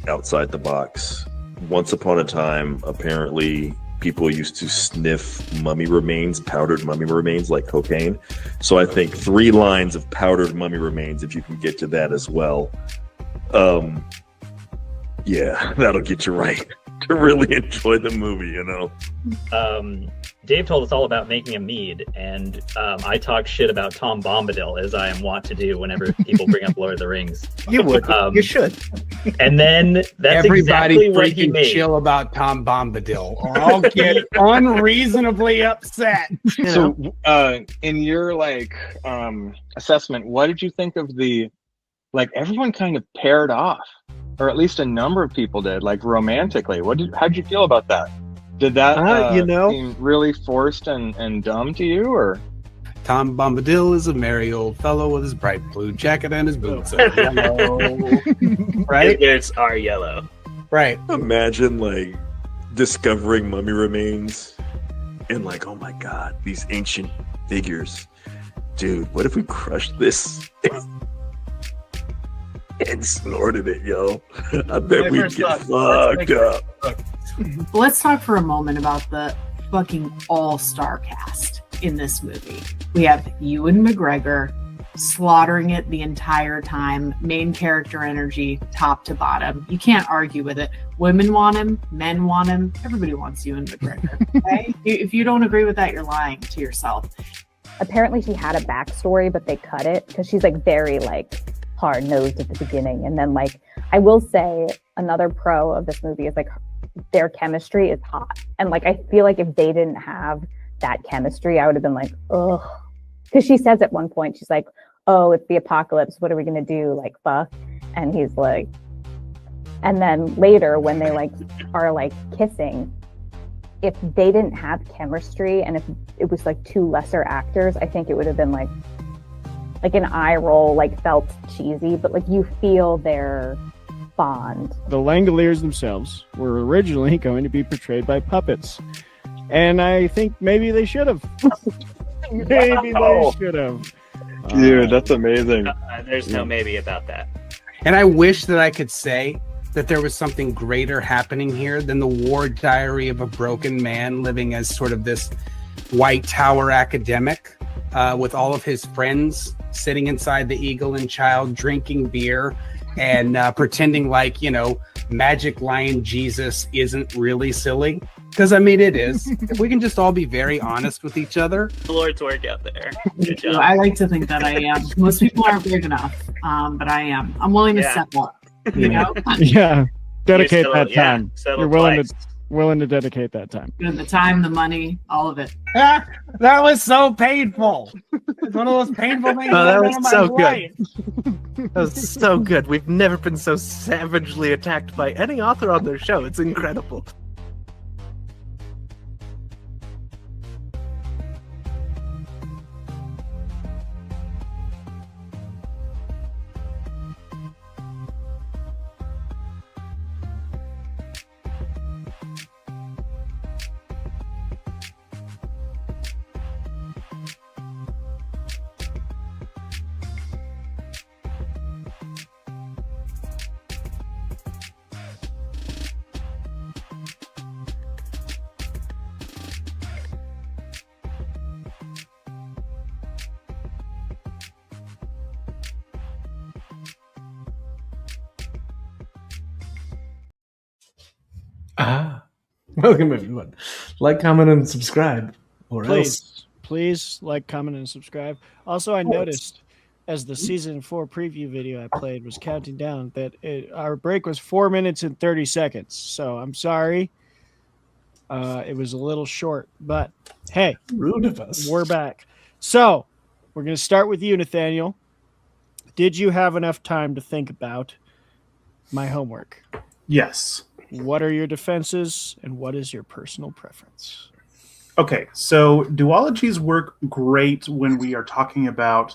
outside the box. Once upon a time, apparently, people used to sniff mummy remains, powdered mummy remains, like cocaine. So I think 3 lines of powdered mummy remains, if you can get to that as well, yeah, that'll get you right to really enjoy the movie, you know? Dave told us all about making a mead, and I talk shit about Tom Bombadil, as I am wont to do whenever people bring up Lord of the Rings. You would. You should. And then that's Everybody exactly what he freaking made. chill about Tom Bombadil, or I'll get unreasonably upset. So, in your assessment, what did you think of the everyone kind of paired off, or at least a number of people did, romantically? How'd you feel about that? Did that seem really forced and dumb to you, or? Tom Bombadil is a merry old fellow with his bright blue jacket and his boots are yellow. Right? His boots are yellow. Right. Imagine discovering mummy remains and oh my god, these ancient figures. Dude, what if we crushed this and snorted it, yo? I bet we'd get fucked up. Let's talk for a moment about the fucking all-star cast in this movie. We have Ewan McGregor slaughtering it the entire time, main character energy, top to bottom. You can't argue with it. Women want him, men want him, everybody wants Ewan McGregor. Okay? If you don't agree with that, you're lying to yourself. Apparently she had a backstory, but they cut it because she's very hard-nosed at the beginning. And then I will say another pro of this movie is their chemistry is hot. And I feel like if they didn't have that chemistry, I would have been ugh. Because she says at one point, she's like, oh, it's the apocalypse. What are we going to do? Fuck. And he's like, and then later when they are kissing, if they didn't have chemistry and if it was 2 lesser actors, I think it would have been an eye roll, felt cheesy, but you feel their bond. The Langoliers themselves were originally going to be portrayed by puppets, and I think maybe they should have. Maybe they should have. Dude, that's amazing. There's no maybe about that. And I wish that I could say that there was something greater happening here than the war diary of a broken man living as sort of this White Tower academic with all of his friends sitting inside the Eagle and Child drinking beer and pretending Magic Lion Jesus isn't really silly. Because, it is. If we can just all be very honest with each other. The Lord's work out there. Good job. I like to think that I am. Most people aren't big enough, but I am. I'm willing to step up. You know? Yeah. Dedicate that yeah, time. settle You're willing to dedicate that time. The time, the money, all of it. That was so painful. It's one of those painful things. Oh, that I've was done in my so life. good. That was so good. We've never been so savagely attacked by any author on their show. It's incredible. Welcome everyone. Like, comment, and subscribe. Or else. Please like, comment, and subscribe. Also, I noticed as the season 4 preview video I played was counting down that our break was 4 minutes and 30 seconds. So I'm sorry. It was a little short, but hey, rude of us. We're back. So we're going to start with you, Nathaniel. Did you have enough time to think about my homework? Yes. What are your defenses and what is your personal preference? Okay, so duologies work great when we are talking about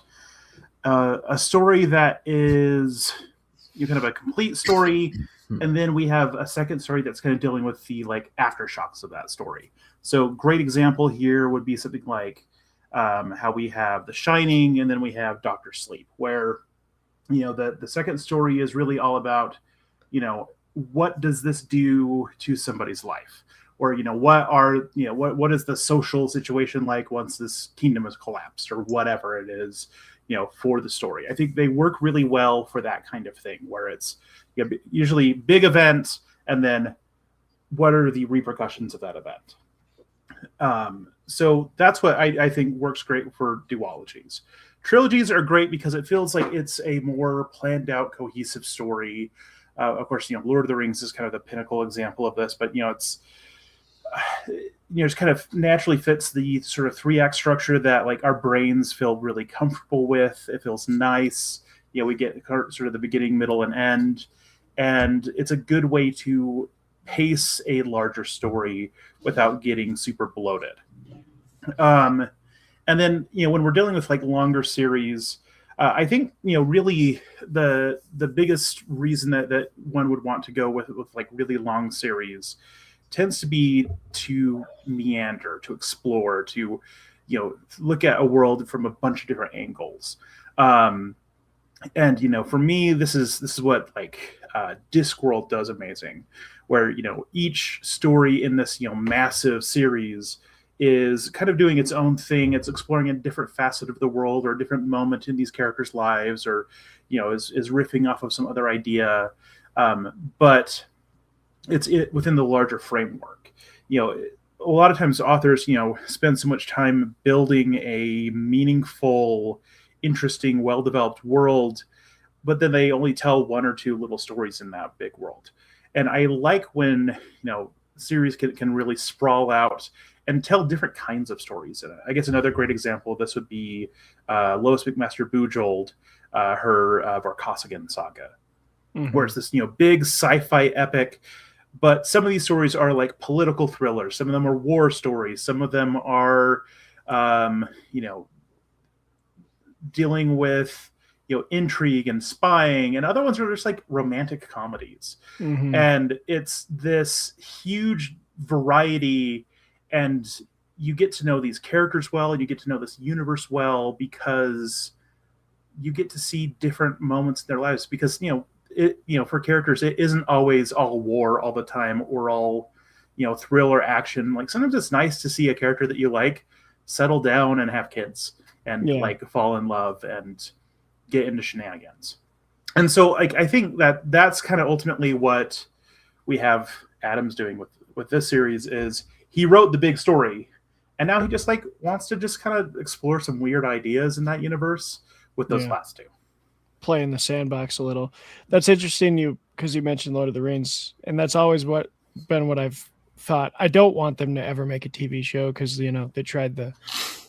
a story that is kind of a complete story, and then we have a second story that's kind of dealing with the aftershocks of that story. So great example here would be something like how we have The Shining, and then we have Doctor Sleep, where The second story is really all about, what does this do to somebody's life? Or, what is the social situation like once this kingdom has collapsed, or whatever it is, for the story. I think they work really well for that kind of thing, where it's usually big events, and then what are the repercussions of that event? So that's what I think works great for duologies. Trilogies are great because it feels like it's a more planned out, cohesive story. Of course, Lord of the Rings is kind of the pinnacle example of this, but it's just kind of naturally fits the sort of 3-act structure that like our brains feel really comfortable with. It feels nice. We get sort of the beginning, middle, and end, and it's a good way to pace a larger story without getting super bloated. And then, when we're dealing with like longer series, I think, really the biggest reason that one would want to go with like really long series tends to be to meander, to explore, to, look at a world from a bunch of different angles. And, for me, this is what like Discworld does amazing, where, each story in this, massive series is kind of doing its own thing. It's exploring a different facet of the world or a different moment in these characters' lives, or, is riffing off of some other idea. But it's within the larger framework. A lot of times authors, spend so much time building a meaningful, interesting, well-developed world, but then they only tell one or two little stories in that big world. And I like when, series can really sprawl out and tell different kinds of stories in it. I guess another great example of this would be Lois McMaster Bujold, her Vorkosigan saga, where it's this big sci-fi epic, but some of these stories are like political thrillers. Some of them are war stories. Some of them are, dealing with intrigue and spying, and other ones are just like romantic comedies. And it's this huge variety, and you get to know these characters well, and you get to know this universe well, because you get to see different moments in their lives. Because for characters, it isn't always all war all the time, or all thriller action. Like sometimes it's nice to see a character that you like settle down and have kids, and like fall in love and get into shenanigans. And so I think that's kind of ultimately what we have Adams doing with this series. Is he wrote the big story, and now he just like wants to just kind of explore some weird ideas in that universe with those last two. Play in the sandbox a little. That's interesting, because you mentioned Lord of the Rings, and that's always been what I've thought. I don't want them to ever make a TV show, because they tried the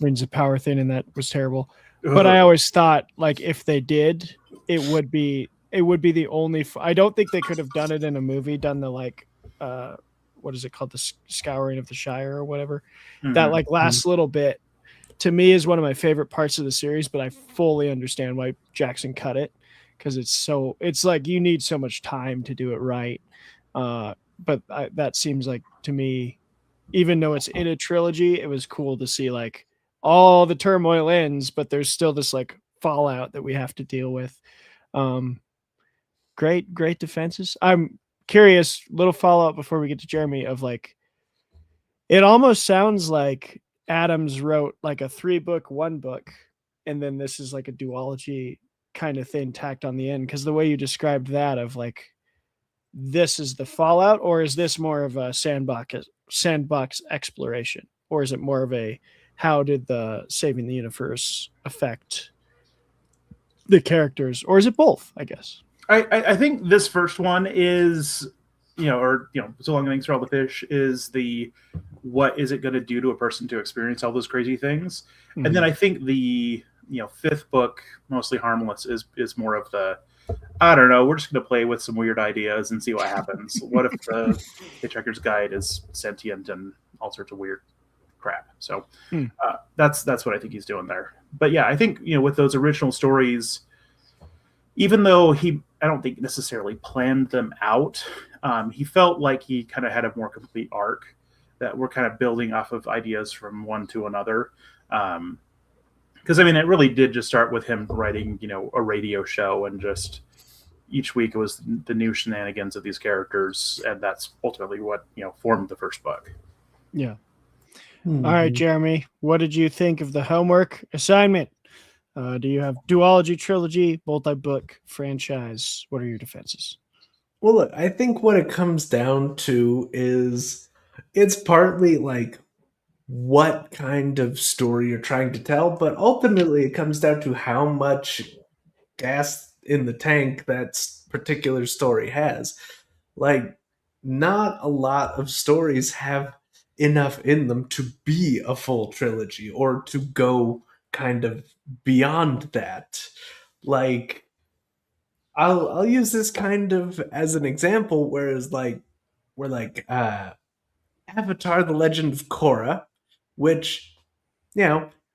Rings of Power thing, and that was terrible. But I always thought, like, if they did, it would be the only. I don't think they could have done it in a movie. Done the like, what is it called, the Scouring of the Shire or whatever. That like last little bit, to me, is one of my favorite parts of the series. But I fully understand why Jackson cut it, because it's like you need so much time to do it right. But that seems like, to me, even though it's in a trilogy, it was cool to see like all the turmoil ends, but there's still this like fallout that we have to deal with. Great defenses. I'm curious, little follow-up before we get to Jeremy, of like, it almost sounds like Adams wrote like a 3-book, 1 book, and then this is like a duology kind of thing tacked on the end. Because the way you described that, of like, this is the fallout, or is this more of a sandbox exploration, or is it more of a, how did the saving the universe affect the characters, or is it both? I guess I think this first one is, so long thanks for all the fish, is the, what is it going to do to a person to experience all those crazy things. And then I think the 5th book, Mostly Harmless, is more of the, I don't know, we're just going to play with some weird ideas and see what happens. What if the Hitchhiker's Guide is sentient and all sorts of weird crap? So that's what I think he's doing there. But yeah, I think, with those original stories, even though I don't think necessarily planned them out, he felt like he kind of had a more complete arc, that we're kind of building off of ideas from one to another. Because I mean, it really did just start with him writing, a radio show, and just each week it was the new shenanigans of these characters, and that's ultimately what formed the first book. Yeah. Mm-hmm. All right, Jeremy, what did you think of the homework assignment? Do you have duology, trilogy, multi-book, franchise? What are your defenses? Well, look, I think what it comes down to is it's partly like what kind of story you're trying to tell, but ultimately it comes down to how much gas in the tank that particular story has. Like, not a lot of stories have enough in them to be a full trilogy or to go kind of beyond that. Like, I'll use this kind of as an example, whereas Avatar: The Legend of Korra, which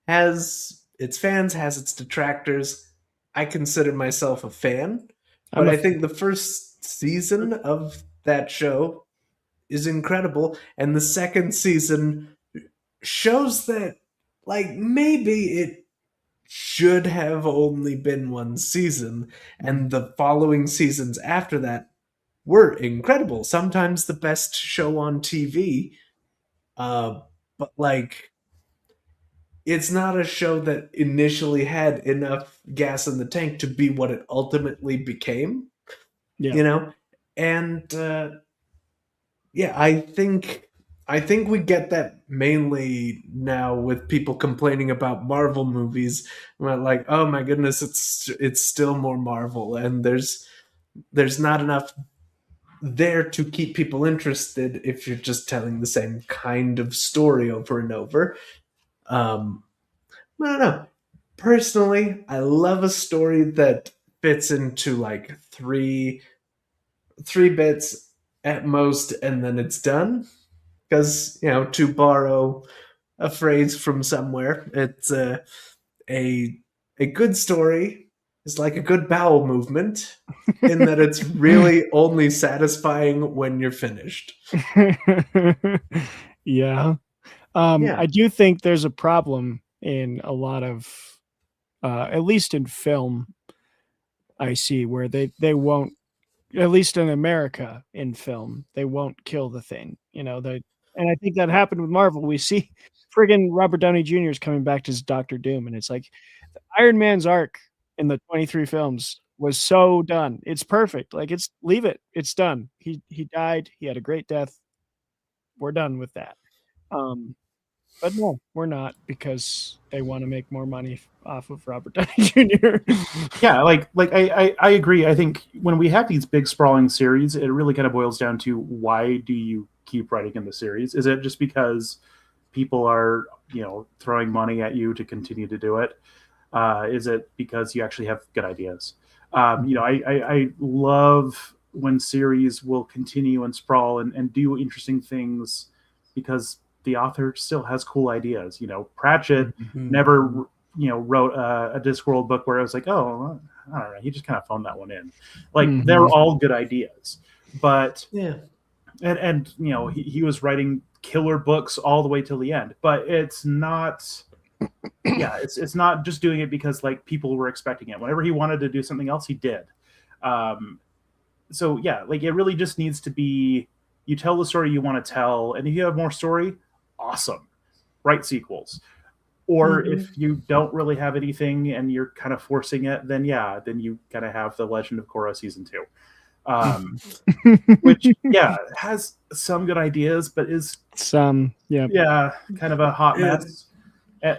has its fans, has its detractors. I consider myself a fan, but I think the first season of that show is incredible, and the second season shows that maybe it should have only been one season, and the following seasons after that were incredible. Sometimes the best show on TV. But it's not a show that initially had enough gas in the tank to be what it ultimately became. Yeah. And I think we get that mainly now with people complaining about Marvel movies. Like, oh my goodness, it's still more Marvel, and there's not enough there to keep people interested if you're just telling the same kind of story over and over. I don't know. Personally, I love a story that fits into three bits at most, and then it's done. Because to borrow a phrase from somewhere, it's a good story is like a good bowel movement, in that it's really only satisfying when you're finished. Yeah. I do think there's a problem in a lot of, at least in film, I see where they won't, at least in America in film, they won't kill the thing. And I think that happened with Marvel. We see friggin' Robert Downey Jr. is coming back as Dr. Doom, and it's like Iron Man's arc in the 23 films was so done. It's perfect. Leave it. It's done. He died. He had a great death. We're done with that. But no, we're not, because they want to make more money off of Robert Downey Jr. Yeah, I agree. I think when we have these big sprawling series, it really kind of boils down to, why do you keep writing in the series? Is it just because people are throwing money at you to continue to do it? Is it because you actually have good ideas? I love when series will continue and sprawl and do interesting things because the author still has cool ideas. Pratchett never wrote a Discworld book where I was like, oh, I don't know, he just kind of phoned that one in. They're all good ideas, but and he was writing killer books all the way till the end, but it's not it's not just doing it because people were expecting it. Whenever he wanted to do something else, he did. So it really just needs to be, you tell the story you want to tell, and if you have more story, awesome, write sequels. Or if you don't really have anything and you're kind of forcing it, then you kind of have The Legend of Korra season 2, which has some good ideas, but is kind of a hot mess.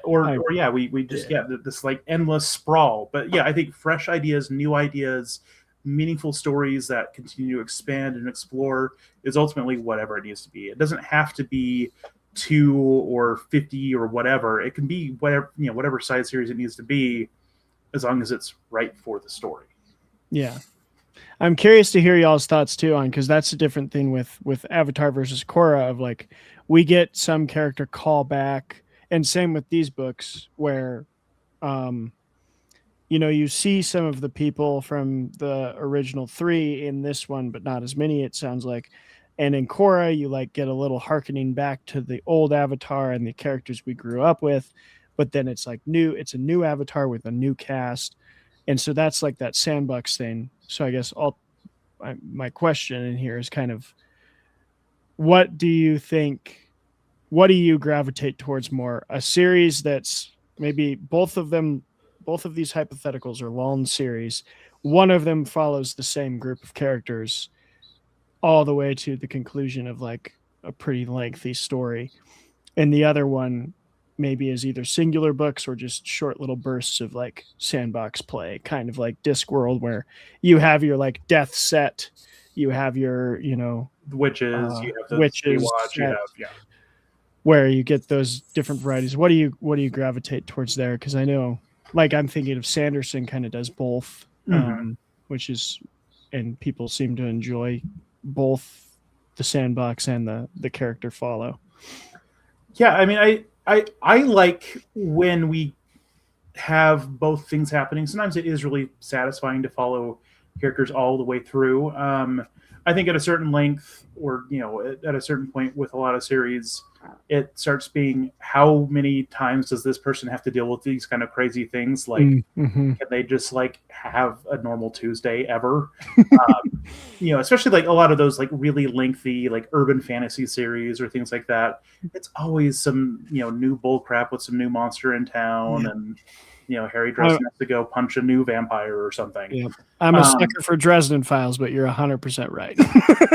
We just this endless sprawl. But I think fresh ideas, new ideas, meaningful stories that continue to expand and explore is ultimately whatever it needs to be. It doesn't have to be 2 or 50 or whatever. It can be whatever size series it needs to be, as long as it's right for the story. Yeah. I'm curious to hear y'all's thoughts too on, because that's a different thing with Avatar versus Korra, of we get some character callback, and same with these books where you see some of the people from the original 3 in this one, but not as many, it sounds like. And in Korra, you get a little hearkening back to the old Avatar and the characters we grew up with. but then it's like it's a new Avatar with a new cast. And so that's like that sandbox thing. So I guess my question in here is kind of, what do you gravitate towards more? A series that's maybe both of these hypotheticals are long series. One of them follows the same group of characters all the way to the conclusion of like a pretty lengthy story. And the other one maybe is either singular books or just short little bursts of like sandbox play, kind of like Discworld, where you have your like death set, you have your, witches, you have the witches, Watch, you have where you get those different varieties. What do you gravitate towards there? Because I know, like, I'm thinking of Sanderson kind of does both, which is, and people seem to enjoy both the sandbox and the character follow. Yeah, I mean, I like when we have both things happening. Sometimes it is really satisfying to follow characters all the way through. I think at a certain length, or at a certain point with a lot of series, it starts being, how many times does this person have to deal with these kind of crazy things? Like, can they just like have a normal Tuesday ever? Especially like a lot of those like really lengthy like urban fantasy series or things like that. It's always some new bull crap with some new monster in town, and Harry Dresden has to go punch a new vampire or something. Yeah. I'm a sucker for Dresden Files, but you're 100% right.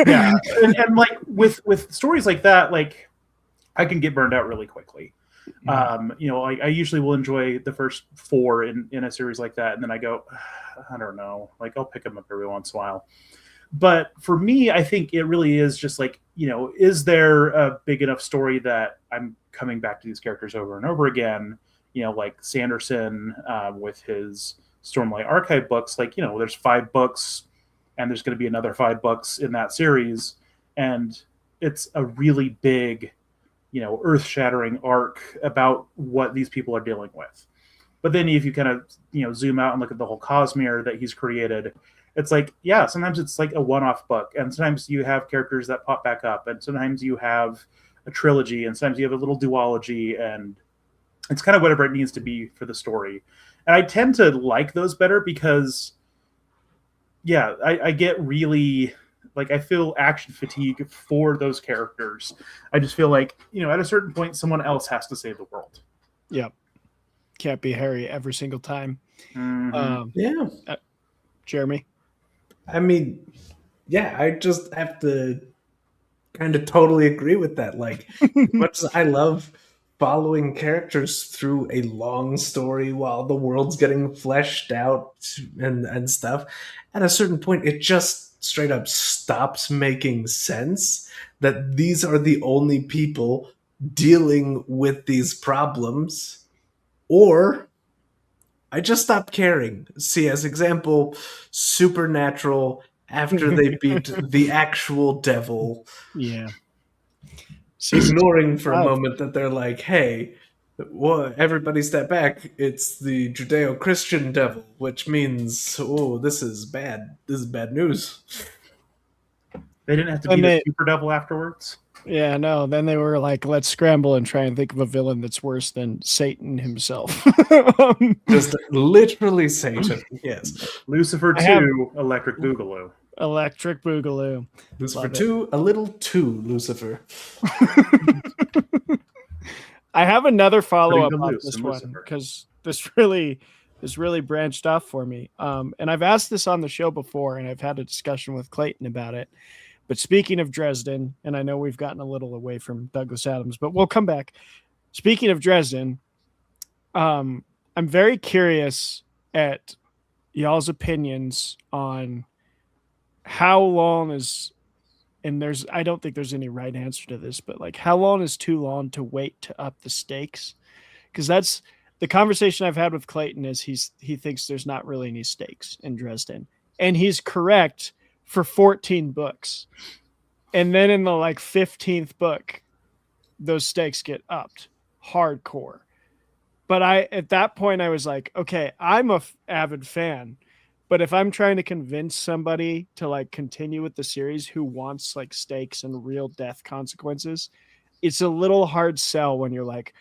Yeah, and like with stories like that, like I can get burned out really quickly. I usually will enjoy the first 4 in a series like that, and then I go, I don't know, like I'll pick them up every once in a while. But for me, I think it really is just like, is there a big enough story that I'm coming back to these characters over and over again? Like Sanderson with his Stormlight Archive books, like, there's 5 books and there's going to be another 5 books in that series. And it's a really big, earth-shattering arc about what these people are dealing with. But then if you kind of, zoom out and look at the whole Cosmere that he's created, it's like, yeah, sometimes it's like a one-off book. And sometimes you have characters that pop back up. And sometimes you have a trilogy. And sometimes you have a little duology. And it's kind of whatever it needs to be for the story. And I tend to like those better because, yeah, I get really, like, I feel action fatigue for those characters. I just feel like, at a certain point, someone else has to save the world. Yep. Can't be Harry every single time. Jeremy? I mean, yeah, I just have to kind of totally agree with that. Like, much as I love following characters through a long story while the world's getting fleshed out and stuff, at a certain point, it just straight up stops making sense that these are the only people dealing with these problems, or I just stopped caring. See, as example, Supernatural, after they beat the actual devil. Yeah. Ignoring for a moment that they're like, hey, everybody step back. It's the Judeo-Christian devil, which means, this is bad. This is bad news. They didn't have to be the super devil afterwards. Yeah, no. Then they were like, let's scramble and try and think of a villain that's worse than Satan himself. Just literally Satan. Yes. Lucifer 2, Electric Boogaloo. Electric Boogaloo. Lucifer 2, a little too Lucifer. I have another follow-up on this one because this really branched off for me. And I've asked this on the show before, and I've had a discussion with Clayton about it. But speaking of Dresden, and I know we've gotten a little away from Douglas Adams, but we'll come back. Speaking of Dresden, I'm very curious at y'all's opinions on how long is, and I don't think there's any right answer to this, but like how long is too long to wait to up the stakes? Because that's the conversation I've had with Clayton is he thinks there's not really any stakes in Dresden. And he's correct for 14 books. And then in the like 15th book, those stakes get upped hardcore. But at that point I was like, okay, I'm a avid fan, but if I'm trying to convince somebody to like continue with the series who wants like stakes and real death consequences, it's a little hard sell when you're like,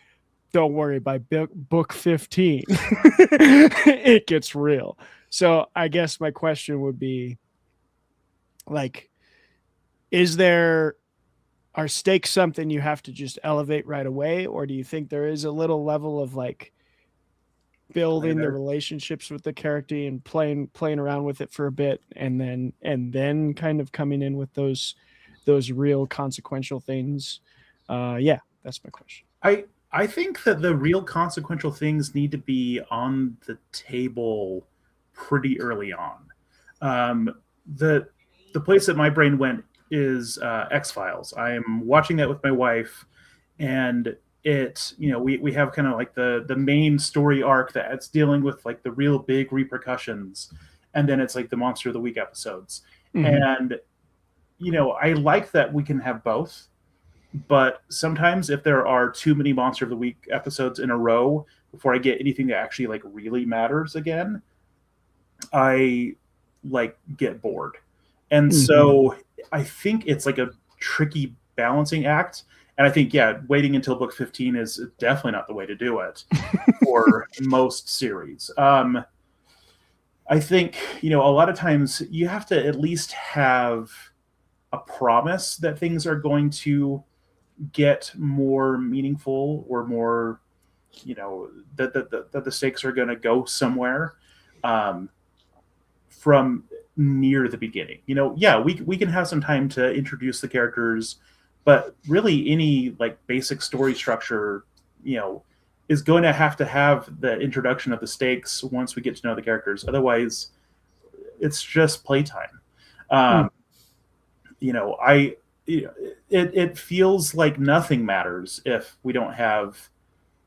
don't worry, by book 15, it gets real. So I guess my question would be, like, are stakes something you have to just elevate right away, or do you think there is a little level of like building the relationships with the character and playing around with it for a bit, and then kind of coming in with those real consequential things? Yeah, that's my question. I think that the real consequential things need to be on the table pretty early on. The place that my brain went is X-Files. I'm watching that with my wife, and we have kind of like the main story arc that's dealing with like the real big repercussions, and then it's like the Monster of the Week episodes. And I like that we can have both, but sometimes if there are too many Monster of the Week episodes in a row before I get anything that actually like really matters again, I like get bored. And so I think it's like a tricky balancing act. And I think, waiting until book 15 is definitely not the way to do it for most series. I think, a lot of times you have to at least have a promise that things are going to get more meaningful, or more, that the stakes are going to go somewhere from near the beginning. We can have some time to introduce the characters, but really any like basic story structure, is going to have the introduction of the stakes once we get to know the characters. Otherwise, it's just playtime. It feels like nothing matters if we don't have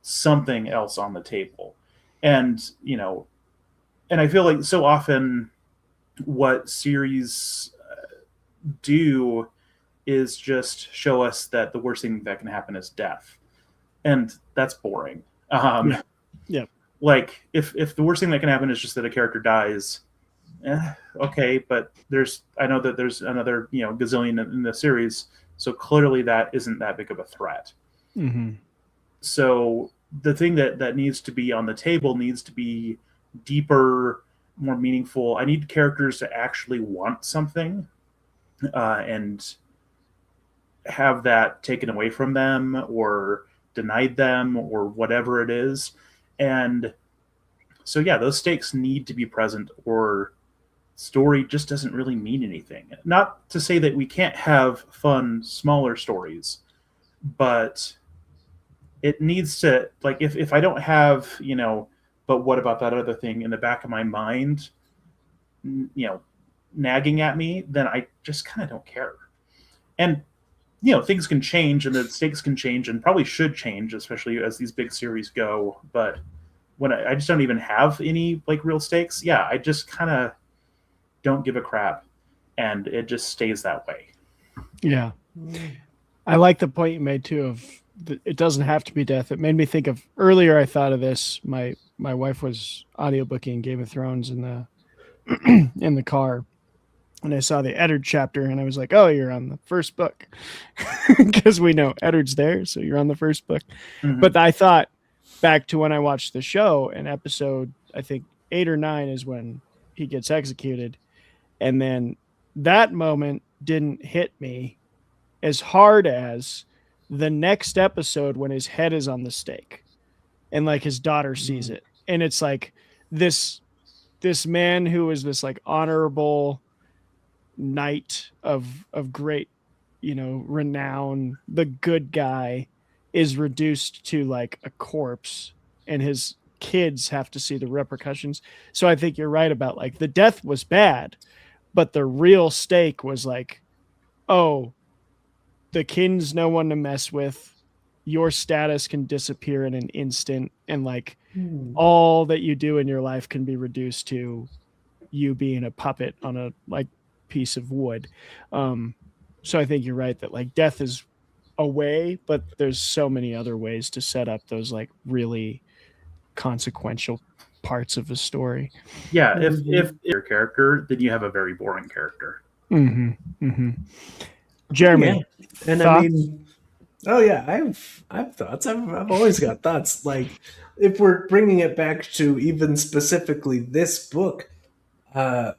something else on the table. And I feel like so often what series do is just show us that the worst thing that can happen is death, and that's boring. Yeah. Like if the worst thing that can happen is just that a character dies, okay, but I know that there's another gazillion in the series, so clearly that isn't that big of a threat. So the thing that needs to be on the table needs to be deeper, more meaningful. I need characters to actually want something, and have that taken away from them or denied them or whatever it is. And so those stakes need to be present, or story just doesn't really mean anything. Not to say that we can't have fun smaller stories, but it needs to, like, if I don't have but what about that other thing in the back of my mind, nagging at me, then I just kind of don't care. And things can change, and the stakes can change, and probably should change, especially as these big series go. But when I just don't even have any like real stakes, I just kind of don't give a crap, and it just stays that way. Yeah, I like the point you made too of it doesn't have to be death. It made me think of earlier. I thought of this. My wife was audiobooking Game of Thrones in the car, and I saw the Eddard chapter, and I was like, "Oh, you're on the first book," because we know Eddard's there, so you're on the first book. But I thought back to when I watched the show, and episode I think 8 or 9 is when he gets executed, and then that moment didn't hit me as hard as the next episode when his head is on the stake, and like his daughter sees it, and it's like this man who is this like honorable knight of great renown, the good guy, is reduced to like a corpse, and his kids have to see the repercussions. So I think you're right about like the death was bad, but the real stake was like, oh, the king's no one to mess with, your status can disappear in an instant, and like all that you do in your life can be reduced to you being a puppet on a like piece of wood. So I think you're right that like death is a way, but there's so many other ways to set up those like really consequential parts of a story. If your character, then you have a very boring character. Jeremy, and thoughts? I mean, Oh yeah, I've thoughts. I've always got thoughts. Like if we're bringing it back to even specifically this book, uh,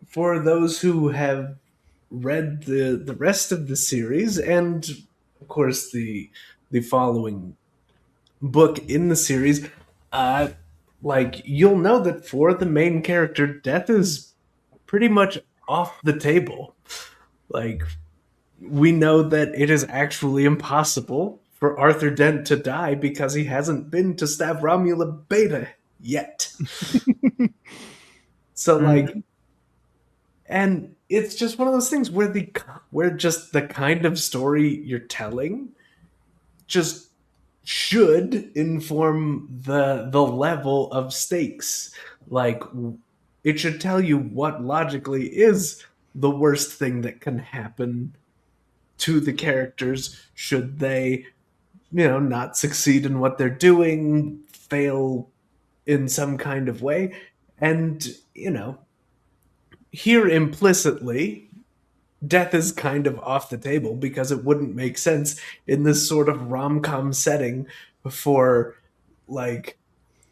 for those who have read the rest of the series and of course the following book in the series, uh, like you'll know that for the main character, death is pretty much off the table. Like we know that it is actually impossible for Arthur Dent to die because he hasn't been to Stavromula Beta yet. So like, and it's just one of those things where just the kind of story you're telling just should inform the level of stakes. Like it should tell you what logically is the worst thing that can happen to the characters should they, not succeed in what they're doing, fail in some kind of way. And, here implicitly, death is kind of off the table because it wouldn't make sense in this sort of rom-com setting for, like,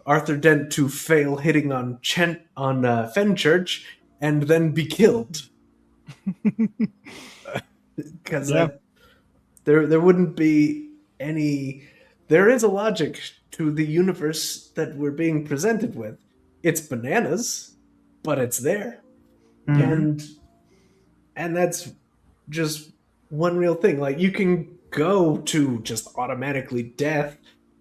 Arthur Dent to fail hitting on Fenchurch and then be killed. Because there wouldn't be any. There is a logic to the universe that we're being presented with. It's bananas, but it's there, and that's just one real thing. Like you can go to just automatically death,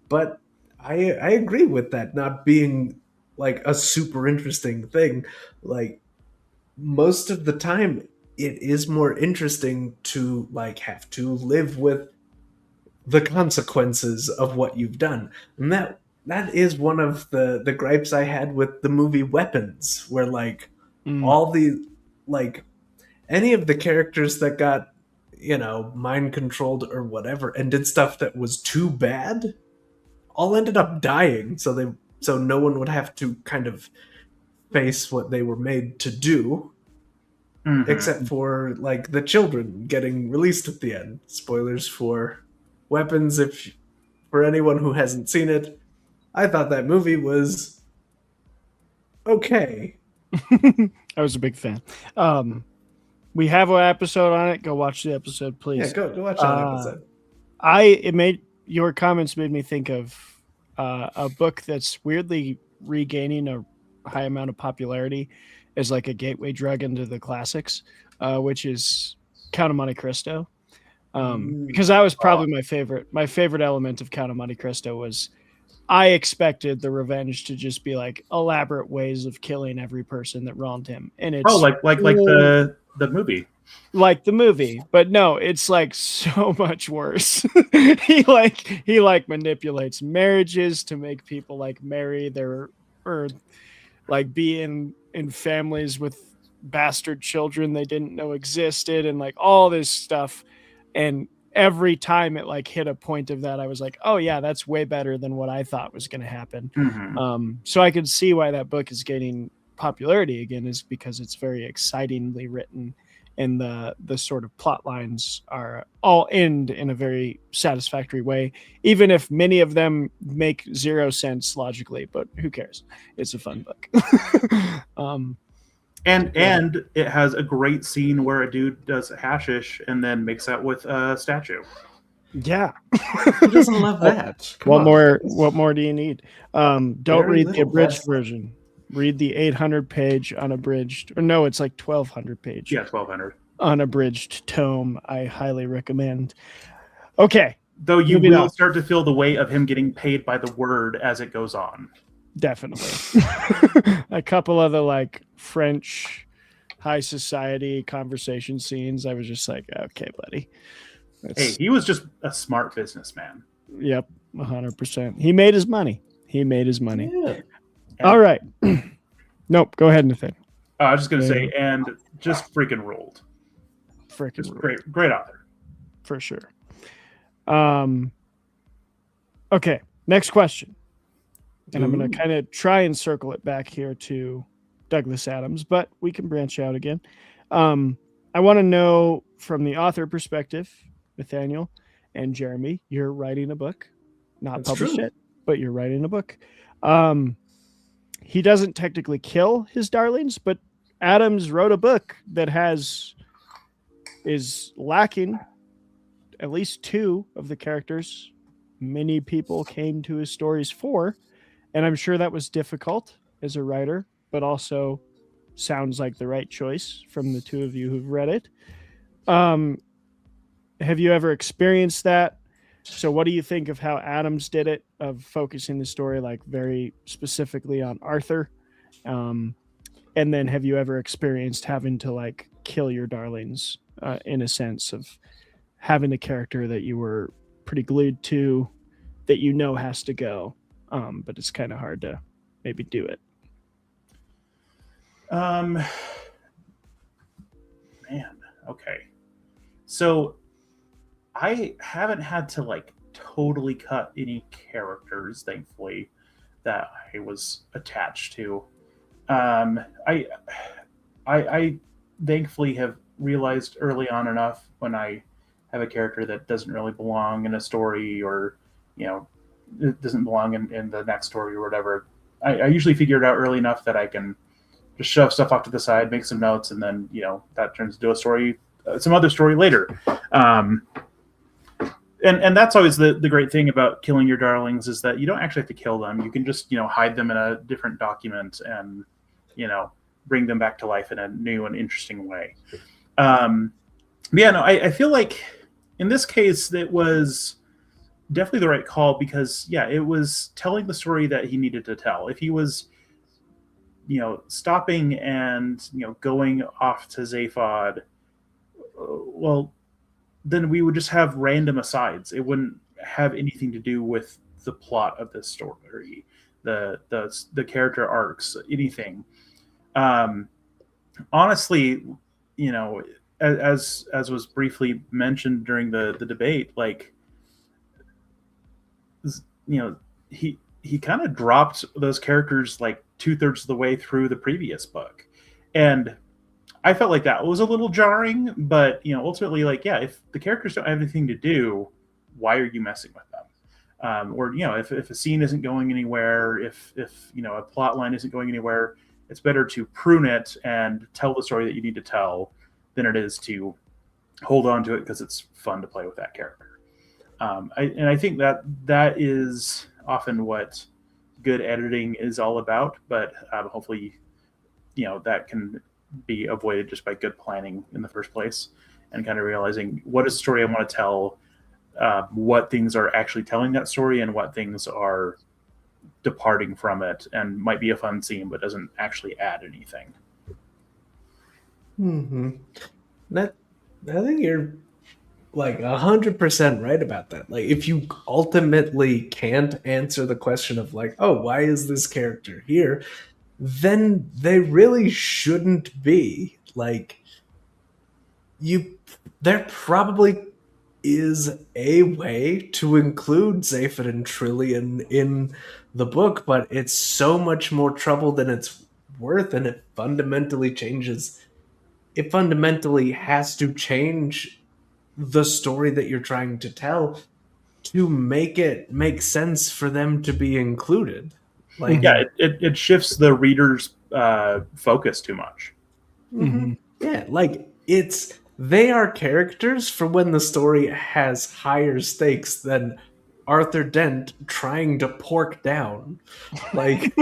but I agree with that not being like a super interesting thing. Like most of the time it is more interesting to like have to live with the consequences of what you've done. And that is one of the gripes I had with the movie Weapons, where like all the like any of the characters that got mind controlled or whatever and did stuff that was too bad all ended up dying, so no one would have to kind of face what they were made to do. Except for like the children getting released at the end. Spoilers for Weapons, if for anyone who hasn't seen it. I thought that movie was okay. I was a big fan. We have an episode on it. Go watch the episode, please. Yeah, go watch that episode. Your comments made me think of a book that's weirdly regaining a high amount of popularity as like a gateway drug into the classics, which is Count of Monte Cristo. Because that was probably my favorite. My favorite element of Count of Monte Cristo was I expected the revenge to just be like elaborate ways of killing every person that wronged him, and it's like the movie, like the movie, but no, it's like so much worse. he manipulates marriages to make people like marry their or like be in families with bastard children they didn't know existed, and like all this stuff. And every time it like hit a point of that, I was like, oh yeah, that's way better than what I thought was going to happen. So I could see why that book is gaining popularity again, is because it's very excitingly written, and the sort of plot lines are all end in a very satisfactory way, even if many of them make zero sense logically, but who cares? It's a fun book. And it has a great scene where a dude does hashish and then makes out with a statue. Yeah. Who doesn't love that? What more do you need? Don't read the abridged version. Read the 800-page unabridged, or no, it's like 1,200-page. Yeah, 1,200. Unabridged tome. I highly recommend. Okay. Though you will start to feel the weight of him getting paid by the word as it goes on. Definitely. A couple of the like French high society conversation scenes, I was just like, okay, buddy. Hey, he was just a smart businessman. Yep, 100%. He made his money. Yeah. All right. Nope, go ahead, Nathan. I was just going to say, and just freaking ruled. Freaking great author. For sure. Okay, next question. And I'm going to kind of try and circle it back here to Douglas Adams, but we can branch out again. I want to know from the author perspective, Nathaniel, and Jeremy, you're writing a book, not That's published true. yet, but you're writing a book. He doesn't technically kill his darlings, but Adams wrote a book that is lacking at least 2 of the characters many people came to his stories for, and I'm sure that was difficult as a writer, but also sounds like the right choice from the 2 of you who've read it. Have you ever experienced that? So what do you think of how Adams did it, of focusing the story like very specifically on Arthur? And then have you ever experienced having to like kill your darlings in a sense of having a character that you were pretty glued to, that you know has to go, but it's kind of hard to maybe do it? Man, okay. So I haven't had to like totally cut any characters, thankfully, that I was attached to. I thankfully have realized early on enough when I have a character that doesn't really belong in a story, or it doesn't belong in the next story or whatever. I usually figure it out early enough that I can just shove stuff off to the side, make some notes, and then that turns into a story, some other story later. And that's always the great thing about killing your darlings, is that you don't actually have to kill them. You can just hide them in a different document and bring them back to life in a new and interesting way. I feel like in this case it was definitely the right call, because it was telling the story that he needed to tell. If he was stopping and going off to Zaphod, well, then we would just have random asides. It wouldn't have anything to do with the plot of this story, the character arcs, anything. Honestly, as was briefly mentioned during the debate, like, he kind of dropped those characters like 2/3 of the way through the previous book, and I felt like that was a little jarring. But ultimately, like, if the characters don't have anything to do, why are you messing with them? Or if a scene isn't going anywhere, if a plot line isn't going anywhere, it's better to prune it and tell the story that you need to tell than it is to hold on to it because it's fun to play with that character. I think that is often what good editing is all about, but hopefully that can be avoided just by good planning in the first place, and kind of realizing what is the story I want to tell, what things are actually telling that story, and what things are departing from it and might be a fun scene but doesn't actually add anything. I think you're like 100% right about that. Like, if you ultimately can't answer the question of like, oh, why is this character here, then they really shouldn't be. Like, there probably is a way to include Zaphod and Trillian in the book, but it's so much more trouble than it's worth, and it fundamentally has to change the story that you're trying to tell to make it make sense for them to be included. Like, it shifts the reader's focus too much. Like, they are characters for when the story has higher stakes than Arthur Dent trying to pork down. Like,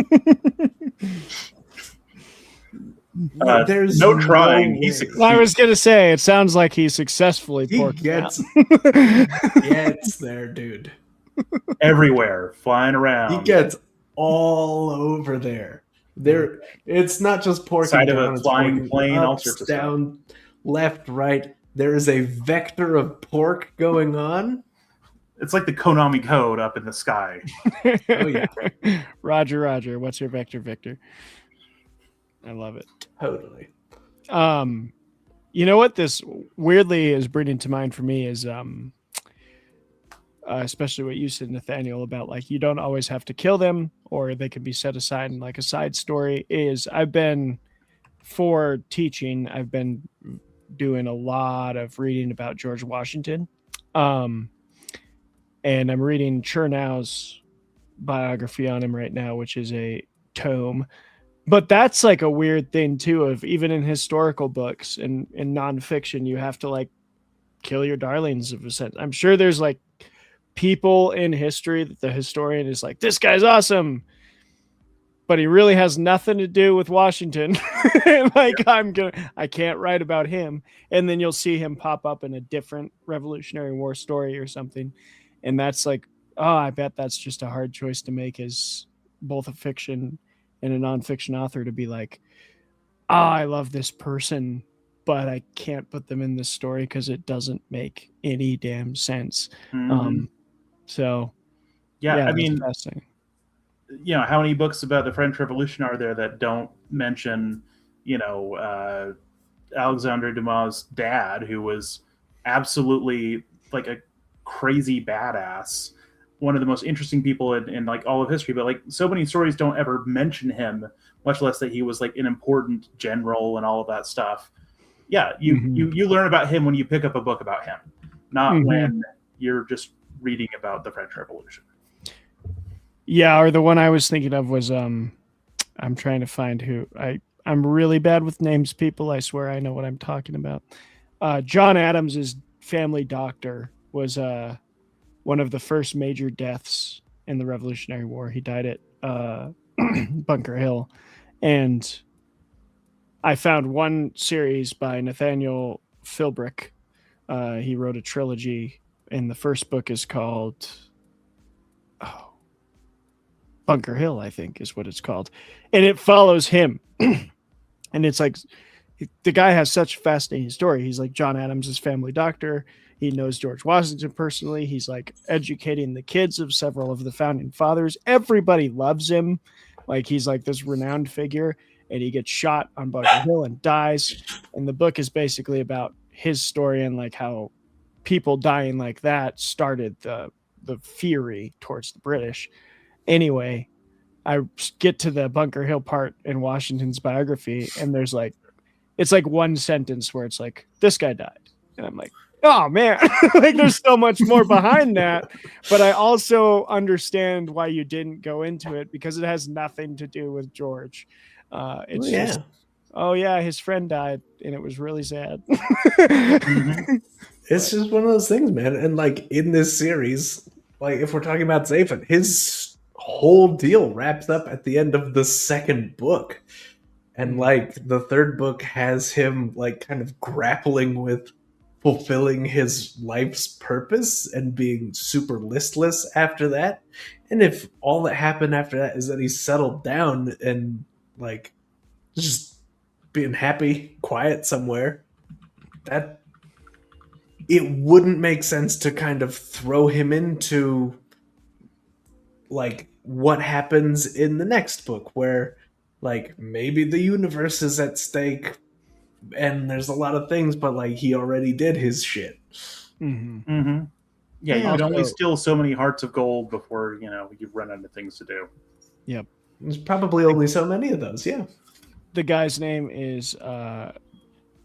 there's no trying. I was gonna say, it sounds like he successfully porked gets there, dude. Everywhere, flying around. He gets all over there. It's not just porking side down, of a flying plane, up, all sorts of down, left, right. There is a vector of pork going on. It's like the Konami code up in the sky. Oh yeah. Roger. What's your vector, Victor? I love it. Totally. You know what this weirdly is bringing to mind for me is especially what you said, Nathaniel, about like you don't always have to kill them, or they can be set aside in like a side story. For teaching, I've been doing a lot of reading about George Washington. and I'm reading Chernow's biography on him right now, which is a tome. But that's like a weird thing too, of even in historical books and in nonfiction, you have to like kill your darlings of a sense. I'm sure there's like people in history that the historian is like, this guy's awesome, but he really has nothing to do with Washington. Like, I can't write about him. And then you'll see him pop up in a different Revolutionary War story or something. And that's like, oh, I bet that's just a hard choice to make as both a fiction and a nonfiction author, to be like, oh, I love this person, but I can't put them in this story because it doesn't make any damn sense. So, yeah, I mean, fascinating. You know, how many books about the French Revolution are there that don't mention, you know, Alexandre Dumas' dad, who was absolutely like a crazy badass, one of the most interesting people in like all of history, but like so many stories don't ever mention him, much less that he was like an important general and all of that stuff. Yeah, you learn about him when you pick up a book about him, not when you're just reading about the French Revolution. Yeah, or the one I was thinking of was I'm trying to find who I'm really bad with names, people. I swear I know what I'm talking about. John Adams's family doctor was one of the first major deaths in the Revolutionary War. He died at Bunker Hill, and I found one series by Nathaniel Philbrick. He wrote a trilogy, and the first book is called Bunker Hill, I think is what it's called. And it follows him. And it's like, the guy has such a fascinating story. He's like John Adams' family doctor. He knows George Washington personally. He's like educating the kids of several of the founding fathers. Everybody loves him. Like, he's like this renowned figure, and he gets shot on Bunker Hill and dies. And the book is basically about his story and like how people dying like that started the fury towards the British. Anyway, I get to the Bunker Hill part in Washington's biography, and there's like, it's like one sentence where it's like, this guy died. And I'm like, oh man, like there's so much more behind that. But I also understand why you didn't go into it, because it has nothing to do with George. It's just, oh yeah, his friend died, and it was really sad. It's just one of those things, man. And like in this series, like if we're talking about Zaphod, his whole deal wraps up at the end of the second book. And like the third book has him like kind of grappling with fulfilling his life's purpose and being super listless after that. And if all that happened after that is that he settled down and like just being happy, quiet somewhere, that it wouldn't make sense to kind of throw him into like what happens in the next book, where like maybe the universe is at stake and there's a lot of things, but like he already did his shit. Yeah, you can only steal so many hearts of gold before, you know, you run out of things to do. Yep. There's probably only so many of those, yeah. The guy's name is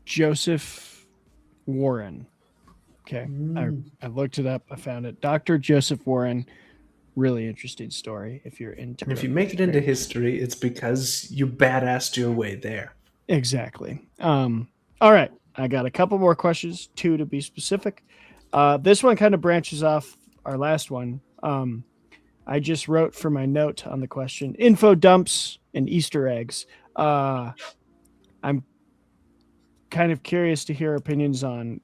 Joseph Warren. Okay. I looked it up. I found it. Dr. Joseph Warren. Really interesting story if you're into it. If you make it into history, it's because you badassed your way there. Exactly. All right. I got a couple more questions, 2 to be specific. This one kind of branches off our last one. I just wrote for my note on the question, info dumps and Easter eggs. I'm kind of curious to hear opinions on,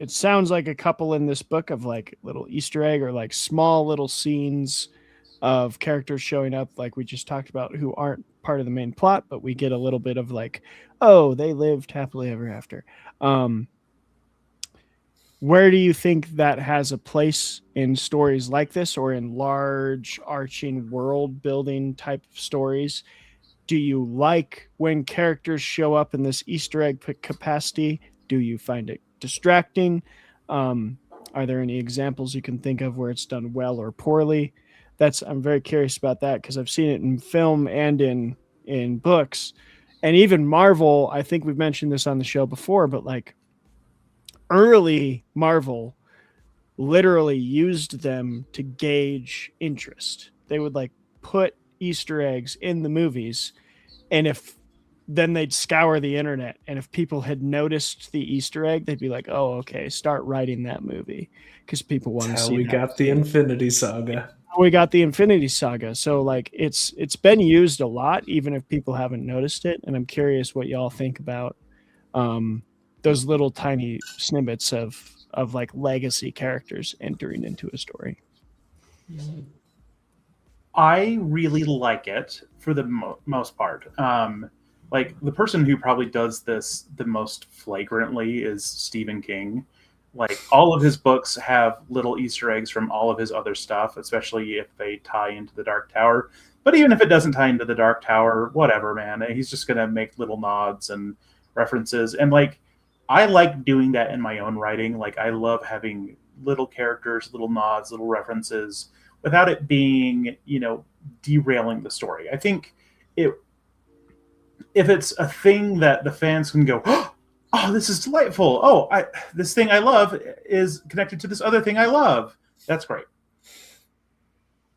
it sounds like a couple in this book of like little Easter egg or like small little scenes of characters showing up, like we just talked about, who aren't part of the main plot, but we get a little bit of like, oh, they lived happily ever after. Where do you think that has a place in stories like this, or in large arching world building type of stories? Do you like when characters show up in this Easter egg capacity? Do you find it distracting? Are there any examples you can think of where it's done well or poorly? I'm very curious about that, because I've seen it in film and in books, and even Marvel. I think we've mentioned this on the show before, but like early Marvel literally used them to gauge interest. They would like put Easter eggs in the movies, and then they'd scour the internet, and if people had noticed the Easter egg, they'd be like, "Oh, okay, start writing that movie because people want to That's how see." we that got the scene." Infinity Saga. We got the Infinity Saga, so like it's been used a lot, even if people haven't noticed it. And I'm curious what y'all think about those little tiny snippets of like legacy characters entering into a story. I really like it for the most part. Like the person who probably does this the most flagrantly is Stephen King. Like all of his books have little Easter eggs from all of his other stuff, especially if they tie into the Dark Tower. But even if it doesn't tie into the Dark Tower, whatever, man. He's just gonna make little nods and references. And like I like doing that in my own writing. Like I love having little characters, little nods, little references without it being, derailing the story. I think if it's a thing that the fans can go, oh, this is delightful. Oh, this thing I love is connected to this other thing I love. That's great.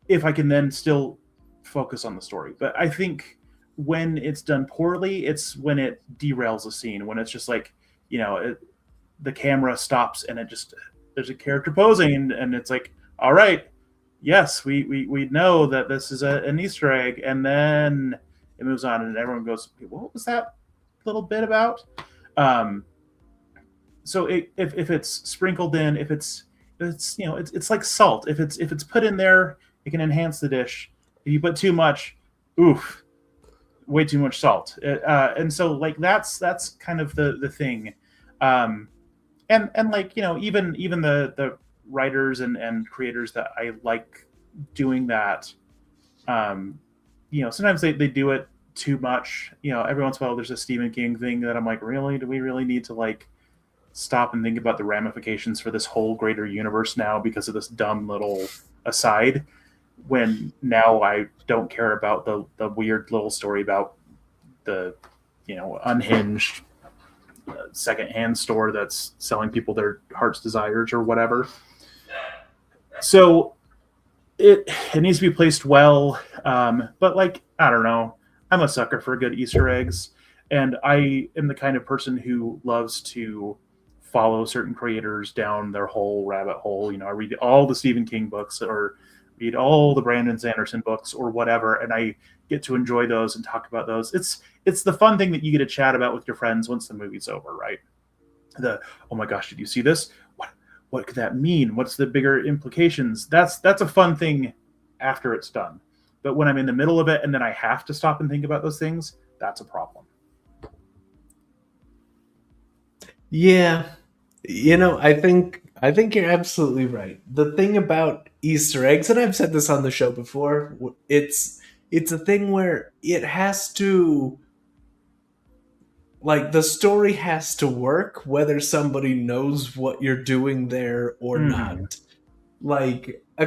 If I can then still focus on the story. But I think when it's done poorly, it's when it derails a scene, when it's just like, the camera stops and there's a character posing and it's like, all right, yes, we know that this is an Easter egg, and then it moves on and everyone goes, what was that little bit about? So if it's sprinkled in, if it's like salt. If it's put in there, it can enhance the dish. If you put too much, oof, way too much salt. And so like that's kind of the thing. And like even the writers and creators that I like doing that, sometimes they do it too much. Every once in a while there's a Stephen King thing that I'm like, really, do we really need to like stop and think about the ramifications for this whole greater universe now because of this dumb little aside, when now I don't care about the weird little story about the unhinged secondhand store that's selling people their heart's desires or whatever. So it needs to be placed well, but like, I don't know, I'm a sucker for good Easter eggs, and I am the kind of person who loves to follow certain creators down their whole rabbit hole. I read all the Stephen King books or read all the Brandon Sanderson books or whatever, and I get to enjoy those and talk about those. It's the fun thing that you get to chat about with your friends once the movie's over, right? Oh my gosh, did you see this? What could that mean? What's the bigger implications? That's a fun thing after it's done. But when I'm in the middle of it and then I have to stop and think about those things, that's a problem. Yeah. I think you're absolutely right. The thing about Easter eggs, and I've said this on the show before, it's a thing where it has to, like, the story has to work whether somebody knows what you're doing there or not. Like a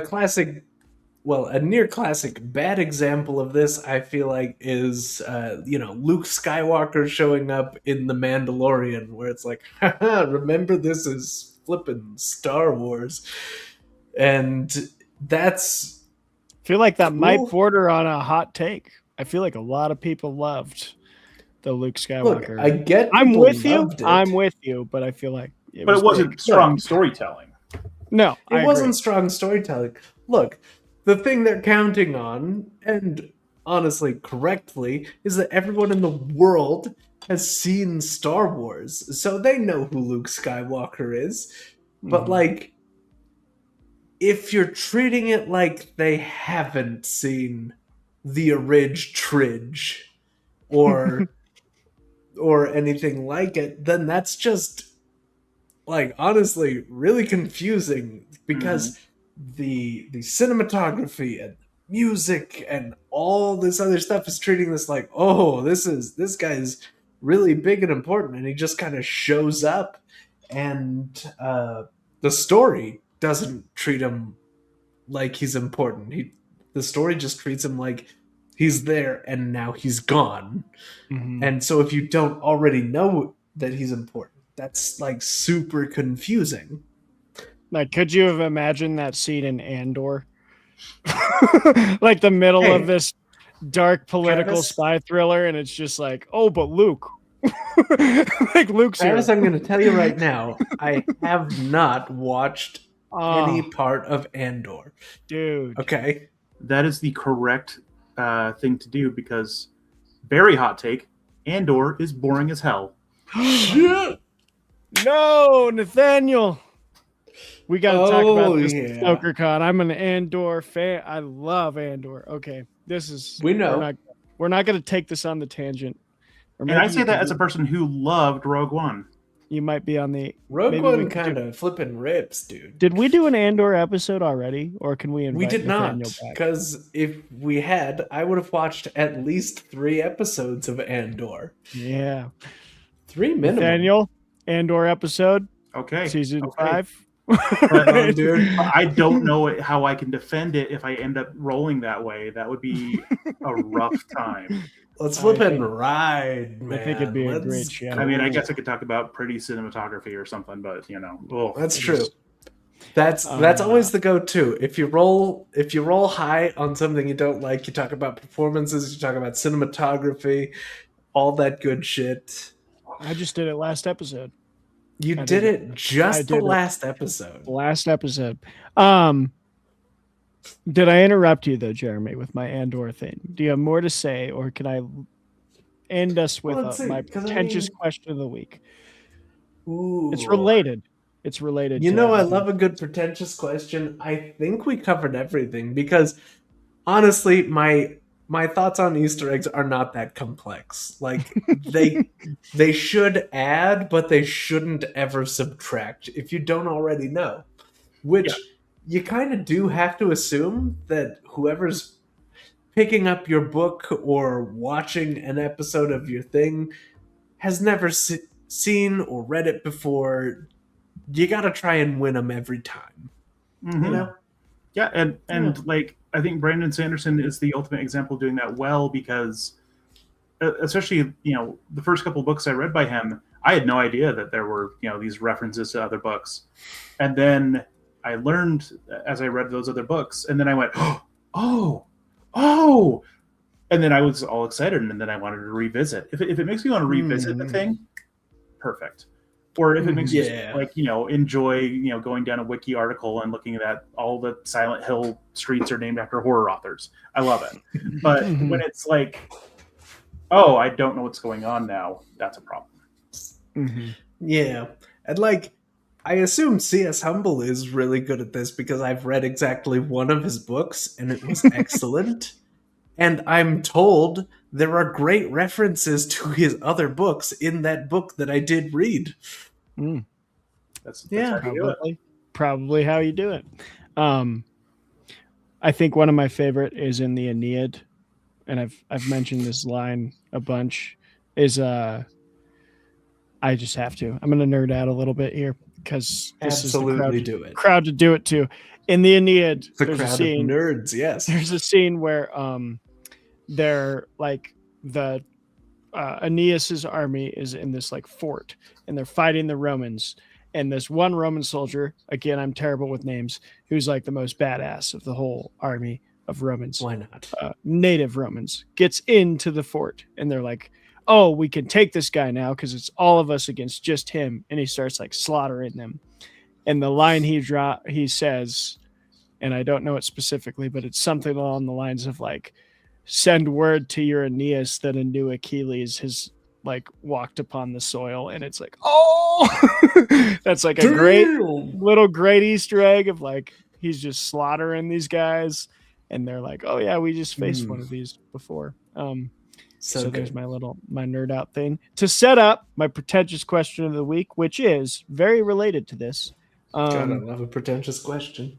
near classic bad example of this, I feel like, is Luke Skywalker showing up in The Mandalorian, where it's like, haha, remember this is flippin' Star Wars. And that's, I feel like that might border on a hot take. I feel like a lot of people loved the Luke Skywalker. Look, I get I'm with you. loved it. I'm with you, but I feel like it wasn't strong storytelling. No, it wasn't strong storytelling. Look, the thing they're counting on, and honestly correctly, is that everyone in the world has seen Star Wars, so they know who Luke Skywalker is. But like, if you're treating it like they haven't seen the Tridge or anything like it, then that's just, like, honestly really confusing, because the cinematography and music and all this other stuff is treating this like, oh, this guy's really big and important, and he just kind of shows up, and the story doesn't treat him like he's important. The story just treats him like he's there and now he's gone. And so if you don't already know that he's important, that's like super confusing. Like, could you have imagined that scene in Andor? Like the middle of this dark political Travis? spy thriller, and it's just like, oh, but Luke. Like Luke's here. Travis, I'm going to tell you right now, I have not watched any part of Andor. Dude. Okay. That is the correct thing to do because, very hot take, Andor is boring as hell. Shit. No, Nathaniel. We got to talk about this yeah. StokerCon. I'm an Andor fan. I love Andor. Okay, this is. We know. We're not going to take this on the tangent. And I say that as a person who loved Rogue One. You might be on the Rogue One kind of flipping rips, dude. Did we do an Andor episode already, or can we invite We did Nathaniel not, back? because if we had, I would have watched at least 3 episodes of Andor. Yeah, 3 minimum. Nathaniel, Andor episode. Okay, season okay. 5. Dude. I don't know how I can defend it if I end up rolling that way. That would be a rough time. Let's flip and ride, man. I think it'd be a great show. I mean, I guess I could talk about pretty cinematography or something, but That's true. That's always the go-to. If you roll high on something you don't like, you talk about performances, you talk about cinematography, all that good shit. I just did it last episode. You did it just the last episode. Last episode. Did I interrupt you though, Jeremy, with my Andor thing? Do you have more to say, or can I end us with my pretentious question of the week? Ooh. It's related. It's related. You to know, I everything. love a good pretentious question. I think we covered everything because honestly, my thoughts on Easter eggs are not that complex. Like they should add, but they shouldn't ever subtract if you don't already know. Which you kind of do have to assume that whoever's picking up your book or watching an episode of your thing has never seen or read it before. You got to try and win them every time. Mm-hmm. You know? Yeah, and like I think Brandon Sanderson is the ultimate example of doing that well because, especially the first couple of books I read by him, I had no idea that there were these references to other books, and then I learned as I read those other books, and then I went, oh, and then I was all excited, and then I wanted to revisit. If it makes me want to revisit the thing, perfect. Or if it makes you enjoy going down a wiki article and looking at all the Silent Hill streets are named after horror authors, I love it. But when it's like, oh, I don't know what's going on now, that's a problem. Mm-hmm. Yeah, and I assume C.S. Humble is really good at this because I've read exactly one of his books and it was excellent. And I'm told there are great references to his other books in that book that I did read. That's probably how you do it. I think one of my favorite is in the Aeneid, and I've mentioned this line a bunch. Is I just have to. I'm going to nerd out a little bit here because this Absolutely is the crowd to do it too. In the Aeneid, there's a scene. Nerds, yes. There's a scene where they're like the Aeneas's army is in this like fort, and they're fighting the Romans. And this one Roman soldier, again, I'm terrible with names, who's like the most badass of the whole army of Romans. Why not? Native Romans gets into the fort, and they're like, "Oh, we can take this guy now because it's all of us against just him." And he starts like slaughtering them. And the line he says, and I don't know it specifically, but it's something along the lines of like, "Send word to your Aeneas that a new Achilles has like walked upon the soil." And it's like, oh, that's like a great Easter egg of like, he's just slaughtering these guys. And they're like, oh yeah, we just faced one of these before. So there's my nerd out thing to set up my pretentious question of the week, which is very related to this. God, I love a pretentious question.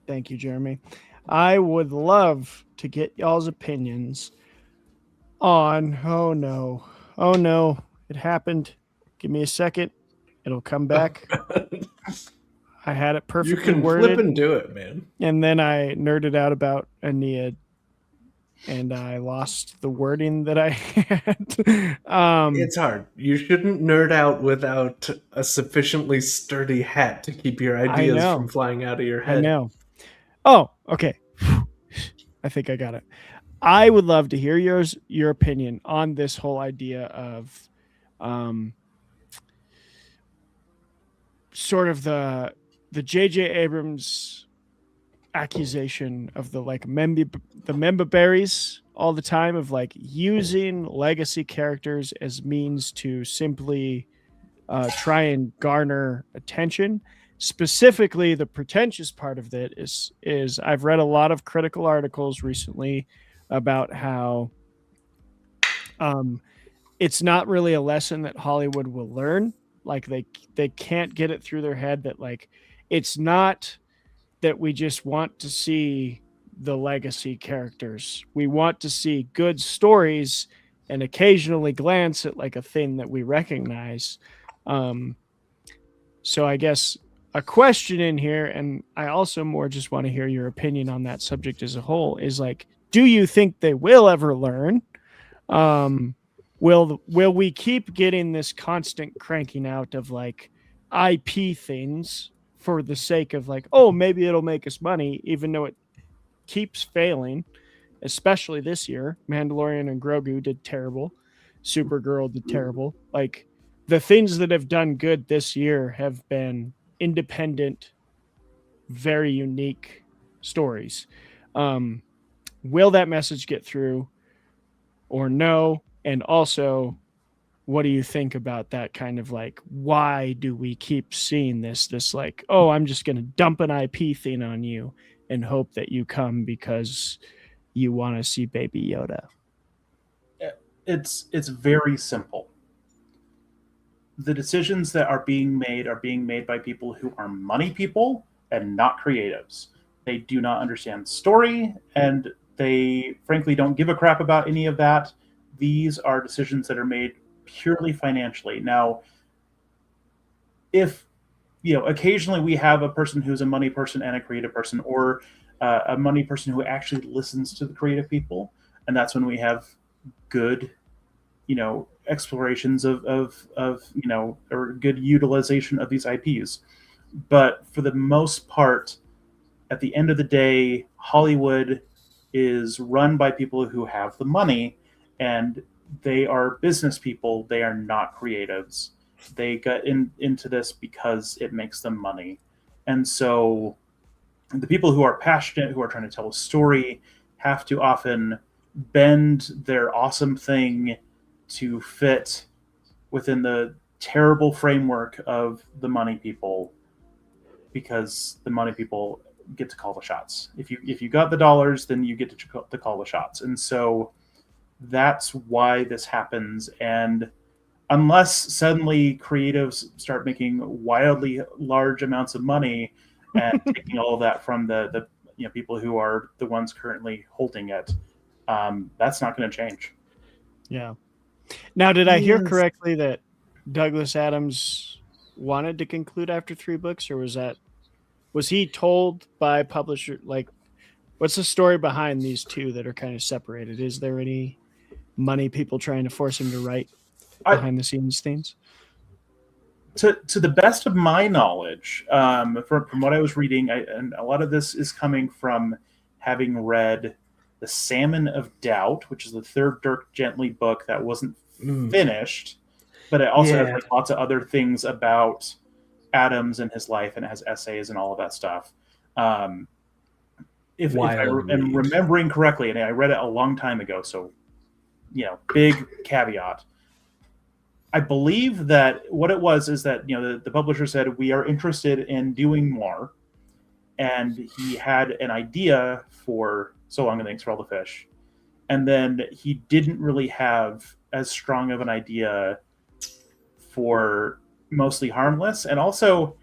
Thank you, Jeremy. I would love to get y'all's opinions on, oh no, it happened. Give me a second. It'll come back. I had it perfectly You can worded. flip and do it, man. And then I nerded out about Aeneid. and I lost the wording that I had. It's hard. You shouldn't nerd out without a sufficiently sturdy hat to keep your ideas from flying out of your head. I know. Oh, okay. I think I got it. I would love to hear your opinion on this whole idea of sort of the J.J. Abrams accusation of the member berries all the time, of like using legacy characters as means to simply try and garner attention. Specifically, the pretentious part of it is I've read a lot of critical articles recently about how it's not really a lesson that Hollywood will learn. Like they can't get it through their head that like it's not that we just want to see the legacy characters. We want to see good stories and occasionally glance at like a thing that we recognize. So I guess a question in here, and I also more just want to hear your opinion on that subject as a whole, is like, do you think they will ever learn? Will we keep getting this constant cranking out of like IP things for the sake of like, oh, maybe it'll make us money, even though it keeps failing, especially this year. Mandalorian and Grogu did terrible. Supergirl did terrible. Like the things that have done good this year have been independent, very unique stories. Will that message get through or no? And also, what do you think about that kind of like, why do we keep seeing this like, oh, I'm just going to dump an IP thing on you and hope that you come because you want to see Baby Yoda? It's very simple. The decisions that are being made by people who are money people and not creatives. They do not understand story, and they frankly don't give a crap about any of that. These are decisions that are made purely financially. Now, if occasionally we have a person who's a money person and a creative person, or a money person who actually listens to the creative people, and that's when we have good explorations of or good utilization of these IPs. But for the most part, at the end of the day, Hollywood is run by people who have the money, and they are business people. They are not creatives. They got into this because it makes them money. And so the people who are passionate, who are trying to tell a story, have to often bend their awesome thing to fit within the terrible framework of the money people, because the money people get to call the shots. If you got the dollars, then you get to call the shots. And so that's why this happens. And unless suddenly creatives start making wildly large amounts of money and taking all of that from the people who are the ones currently holding it, that's not going to change. Yeah. Now, did I hear correctly that Douglas Adams wanted to conclude after 3 books, or was he told by publisher, like, what's the story behind these two that are kind of separated? Is there any money people trying to force him to write behind the scenes things? To the best of my knowledge, from what I was reading, and a lot of this is coming from having read The Salmon of Doubt, which is the 3rd Dirk Gently book that wasn't finished, but it also has like lots of other things about Adams and his life, and it has essays and all of that stuff. If I am remembering correctly, and I read it a long time ago, so big caveat. I believe that what it was is that the publisher said, we are interested in doing more, and he had an idea for So Long and Thanks for All the Fish, and then he didn't really have as strong of an idea for Mostly Harmless, and also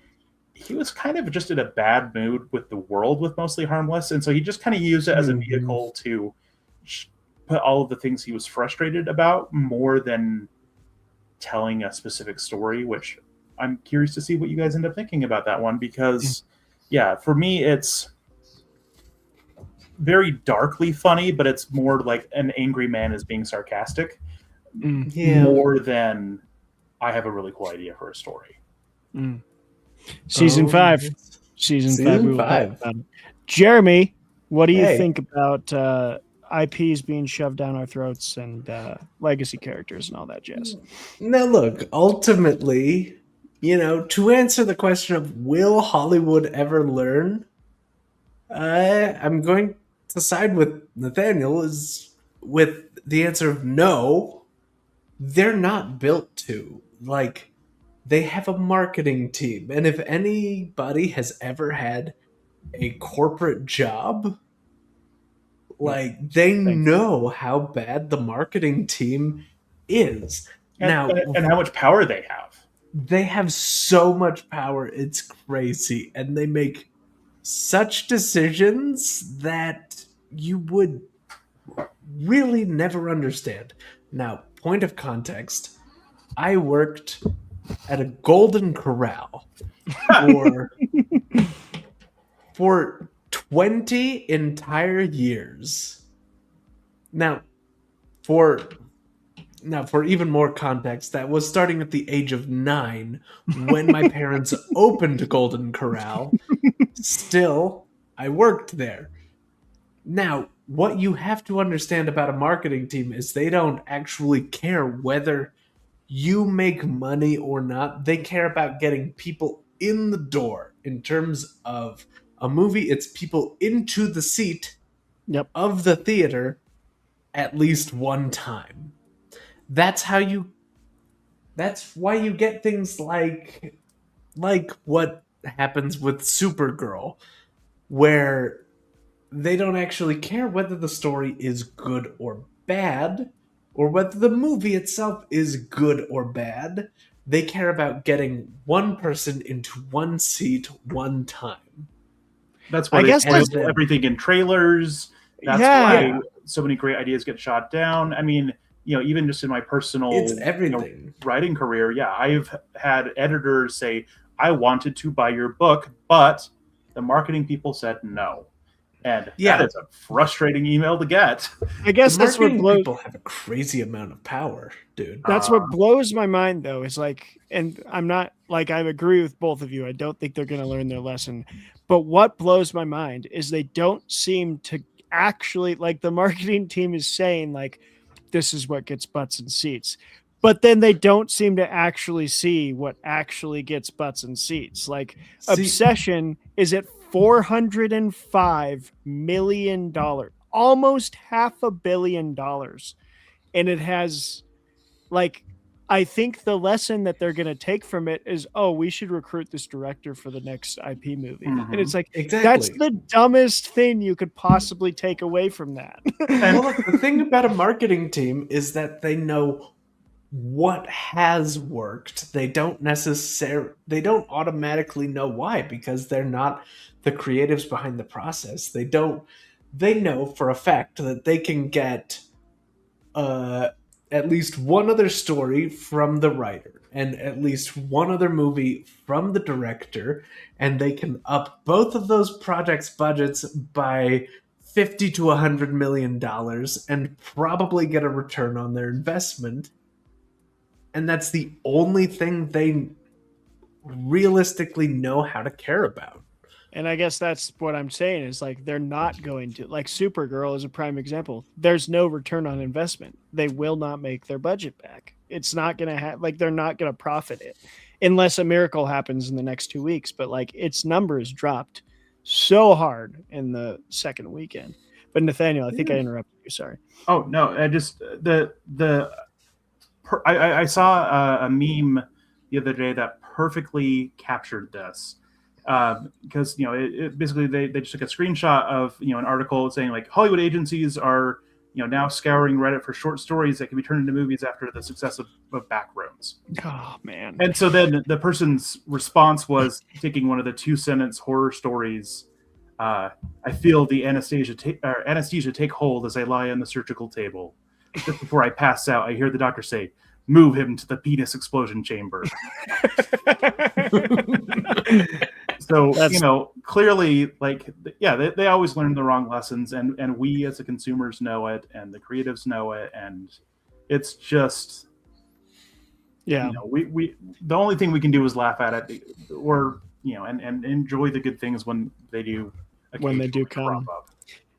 he was kind of just in a bad mood with the world with Mostly Harmless, and so he just kind of used it as a vehicle to put all of the things he was frustrated about, more than telling a specific story, which I'm curious to see what you guys end up thinking about that one, because for me, it's very darkly funny, but it's more like an angry man is being sarcastic, Yeah. more than I have a really cool idea for a story. Season 5. yes. Season 5. We will talk 5. about it. Jeremy, what do you Hey. think about IPs being shoved down our throats and legacy characters and all that jazz? Now, look, ultimately, to answer the question of will Hollywood ever learn, I'm going to side with Nathaniel with the answer of no. They're not built to. Like, they have a marketing team, and if anybody has ever had a corporate job, like, they know how bad the marketing team is. And how much power they have. They have so much power, it's crazy, and they make such decisions that you would really never understand. Now, point of context, I worked at a Golden Corral for 20 entire years. Now, for even more context, that was starting at the age of 9 when my parents opened Golden Corral. Still, I worked there. Now, what you have to understand about a marketing team is they don't actually care whether you make money or not. They care about getting people in the door. In terms of a movie, it's people into the seat of the theater at least one time. That's why you get things like what happens with Supergirl, where they don't actually care whether the story is good or bad, or whether the movie itself is good or bad. They care about getting one person into one seat one time. That's why they spoil everything in trailers. That's why so many great ideas get shot down. I mean, even just in my personal writing career, I've had editors say, I wanted to buy your book, but the marketing people said no. And that is a frustrating email to get. I guess that's what people have a crazy amount of power, dude. That's what blows my mind, though. Is like, and I'm not like I agree with both of you. I don't think they're going to learn their lesson. But what blows my mind is they don't seem to actually, like, the marketing team is saying, like, this is what gets butts and seats. But then they don't seem to actually see what actually gets butts and seats. Like, Obsession is at $405 million, almost $500 million. And it has, like, I think the lesson that they're going to take from it is, we should recruit this director for the next IP movie. And it's like, that's the dumbest thing you could possibly take away from that. Well, look, the thing about a marketing team is that they know what has worked. They don't automatically know why, because they're not the creatives behind the process. They know for a fact that they can get at least one other story from the writer and at least one other movie from the director, and they can up both of those projects' budgets by $50 to $100 million and probably get a return on their investment. And that's the only thing they realistically know how to care about. And I guess that's what I'm saying is, like, they're not going to, like, Supergirl is a prime example. There's no return on investment. They will not make their budget back. It's not going to have, like, they're not going to profit it unless a miracle happens in the next 2 weeks. But, like, its numbers dropped so hard in the second weekend. But Nathaniel, I think I interrupted you. Sorry. Oh, no. I just, I saw a meme the other day that perfectly captured this. Because it basically they just took a screenshot of an article saying, like, Hollywood agencies are now scouring Reddit for short stories that can be turned into movies after the success of Backrooms. Oh man! And so then the person's response was taking one of the 2-sentence horror stories. I feel the anesthesia take hold as I lie on the surgical table. Just before I pass out, I hear the doctor say, "Move him to the penis explosion chamber." So, clearly, like, they always learn the wrong lessons, and we as the consumers know it, and the creatives know it, and it's just, we the only thing we can do is laugh at it, or and enjoy the good things when they do come.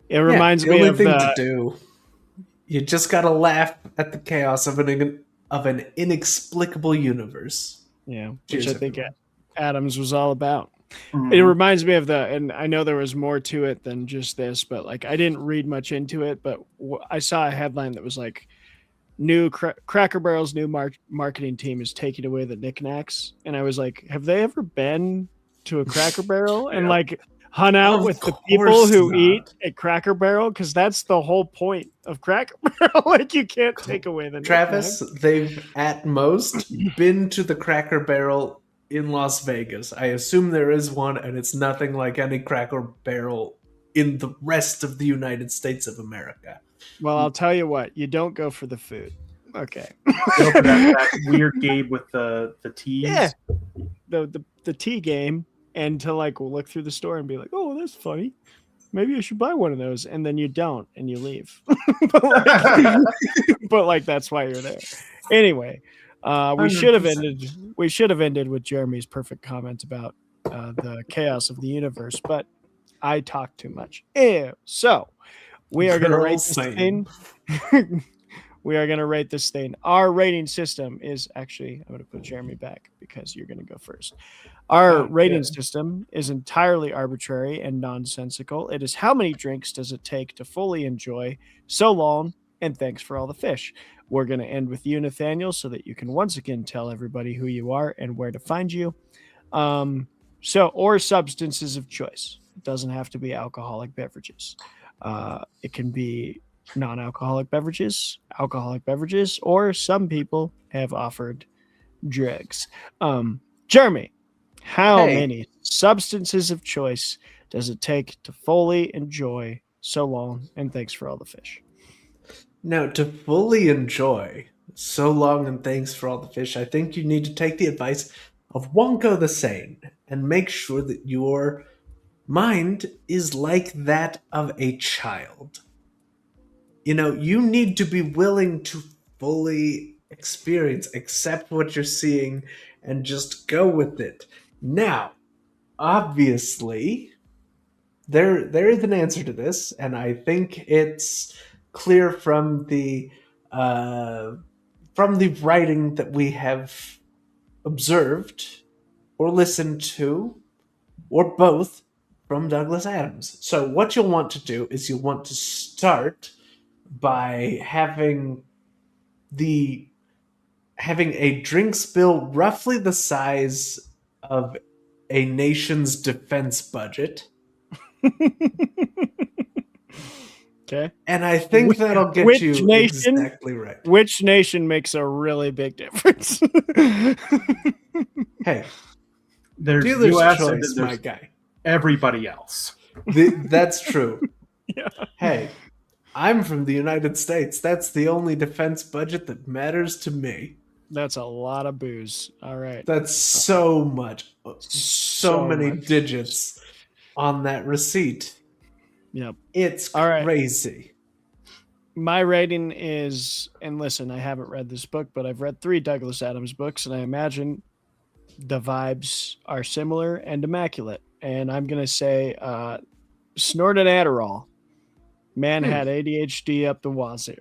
It reminds me of the only thing to do. You just gotta laugh at the chaos of an inexplicable universe. Yeah, Cheers, which I think everyone. Adams was all about. Mhm. It reminds me of and I know there was more to it than just this, but like I didn't read much into it, but I saw a headline that was like, new Cracker Barrel's new marketing team is taking away the knickknacks, and I was like, have they ever been to a Cracker Barrel and like hung out with the people who eat at Cracker Barrel? Because that's the whole point of Cracker Barrel. Like, you can't take away the Travis, knickknacks. they've at most been to the Cracker Barrel in Las Vegas. I assume there is one, and it's nothing like any Cracker Barrel in the rest of the United States of America. Well, I'll tell you what, you don't go for the food. Okay. Go for that weird game with the teas. Yeah. The tea game, and to like look through the store and be like, oh, that's funny. Maybe I should buy one of those. And then you don't, and you leave. but like that's why you're there. Anyway, we should have ended with Jeremy's perfect comment about the chaos of the universe, but I talk too much. Ew. So we are going to rate this thing. We are going to rate this thing. Our rating system is actually, I'm going to put Jeremy back because you're going to go first. Our rating system is entirely arbitrary and nonsensical. It is how many drinks does it take to fully enjoy. So long, and thanks for all the fish. We're going to end with you, Nathaniel, so that you can once again tell everybody who you are and where to find you. Or substances of choice. It doesn't have to be alcoholic beverages. It can be non-alcoholic beverages, alcoholic beverages, or some people have offered drugs. Jeremy, how many substances of choice does it take to fully enjoy So Long and Thanks for All the Fish? Now, to fully enjoy So Long and Thanks for All the Fish, I think you need to take the advice of Wonka the Sane and make sure that your mind is like that of a child. You need to be willing to fully accept what you're seeing, and just go with it. Now, obviously, there is an answer to this, and I think it's clear from the writing that we have observed or listened to, or both, from Douglas Adams. So what you'll want to do is you'll want to start by having a drink spill roughly the size of a nation's defense budget. Okay. And I think that'll get you exactly right. Which nation makes a really big difference? Hey, there's dealer's US choice, and there's my guy. Everybody else. That's true. Yeah. Hey, I'm from the United States. That's the only defense budget that matters to me. That's a lot of booze. All right. That's so much. So many digits on that receipt. Yep. It's crazy. My rating is, and listen, I haven't read this book, but I've read 3 Douglas Adams books, and I imagine the vibes are similar and immaculate. And I'm going to say snorted Adderall. Man had ADHD up the wazoo.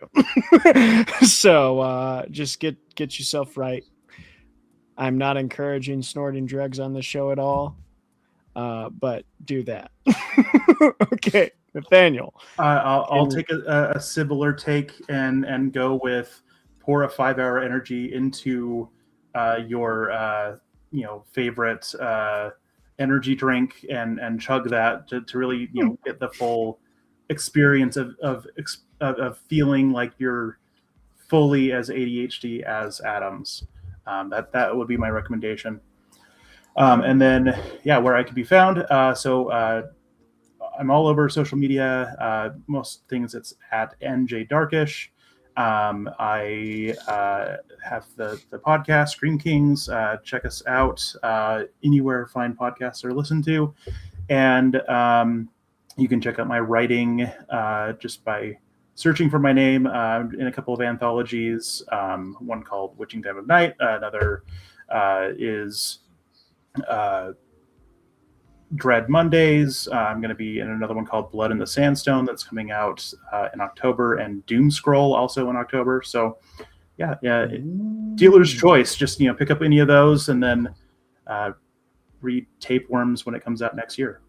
So just get yourself right. I'm not encouraging snorting drugs on the show at all, but do that. Okay, Nathaniel. I'll take a similar take and go with pour a 5-hour energy into your favorite energy drink and chug that to really get the full experience of feeling like you're fully as ADHD as Adams. That would be my recommendation. And then where I can be found. So I'm all over social media. Most things it's at NJ Darkish. I have the podcast Scream Kings. Check us out anywhere fine podcasts are listened to. And you can check out my writing just by searching for my name in a couple of anthologies. One called Witching Time of Night. Another is Dread Mondays. I'm going to be in another one called Blood in the Sandstone that's coming out in October, and Doom Scroll also in October. So yeah, dealer's choice. Just pick up any of those and then read Tapeworms when it comes out next year.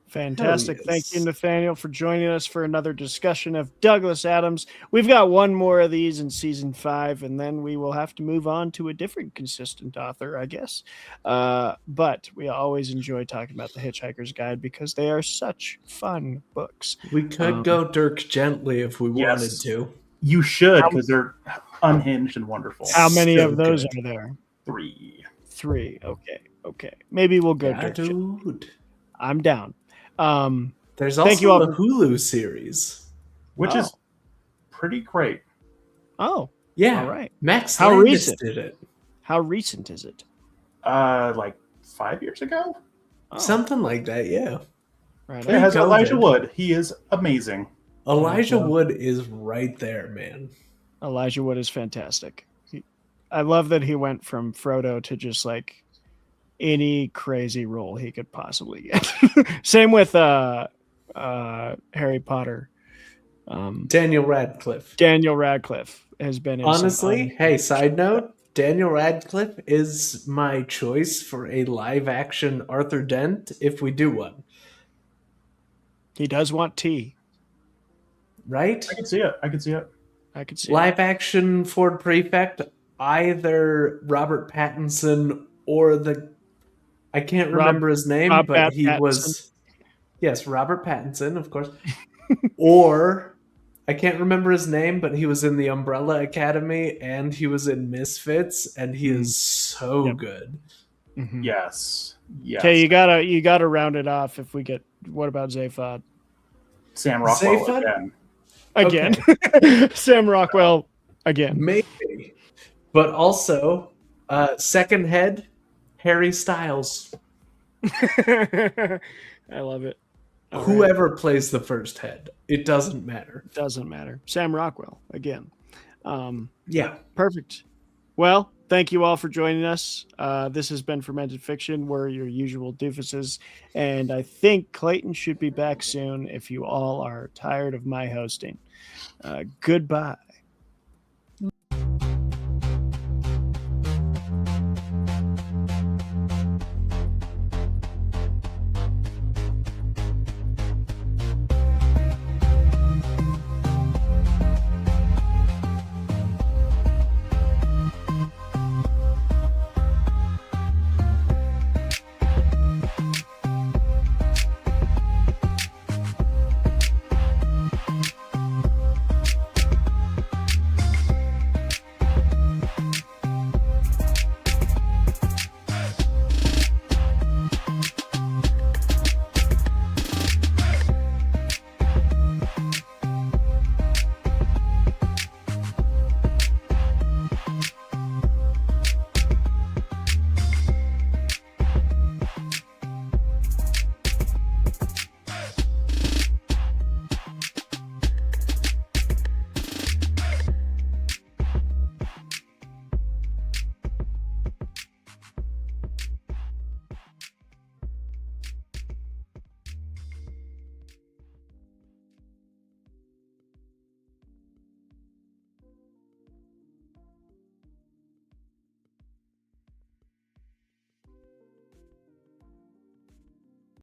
Fantastic. Yes. Thank you, Nathaniel, for joining us for another discussion of Douglas Adams. We've got one more of these in season 5, and then we will have to move on to a different consistent author, I guess. But we always enjoy talking about the Hitchhiker's Guide because they are such fun books. We could go Dirk Gently if we wanted to. You should, because they're unhinged and wonderful. How many So of those good. are there? 3. 3. Okay. Maybe we'll go Yeah, Dirk Gently. dude. I'm down. There's thank also you all a Hulu series, which is pretty great. Oh, yeah. All right. Max How Landis recent? did it. How recent is it? Like 5 years ago? Something like that, yeah. Right. It has Pre-COVID. Elijah Wood. He is amazing. Elijah Wood is right there, man. Elijah Wood is fantastic. I love that he went from Frodo to just like any crazy role he could possibly get. Same with Harry Potter. Daniel Radcliffe. Daniel Radcliffe has been in Honestly, hey, side note, Daniel Radcliffe is my choice for a live action Arthur Dent if we do one. He does want tea. Right? I can see it. I can see it. Live action Ford Prefect, either Robert Pattinson or I can't remember his name, but he was... Yes, Robert Pattinson, of course. Or... I can't remember his name, but he was in the Umbrella Academy and he was in Misfits, and he is so good. Mm-hmm. Yes. Okay, you gotta round it off. If we get, what about Zaphod? Sam Rockwell Zaphod? again. Okay. Sam Rockwell again. Maybe, but also second head Harry Styles. I love it. All Whoever plays the first head, it doesn't matter. Doesn't matter. Sam Rockwell again. Yeah. Perfect. Well, thank you all for joining us. This has been Fermented Fiction. We're your usual doofuses, and I think Clayton should be back soon if you all are tired of my hosting. Goodbye.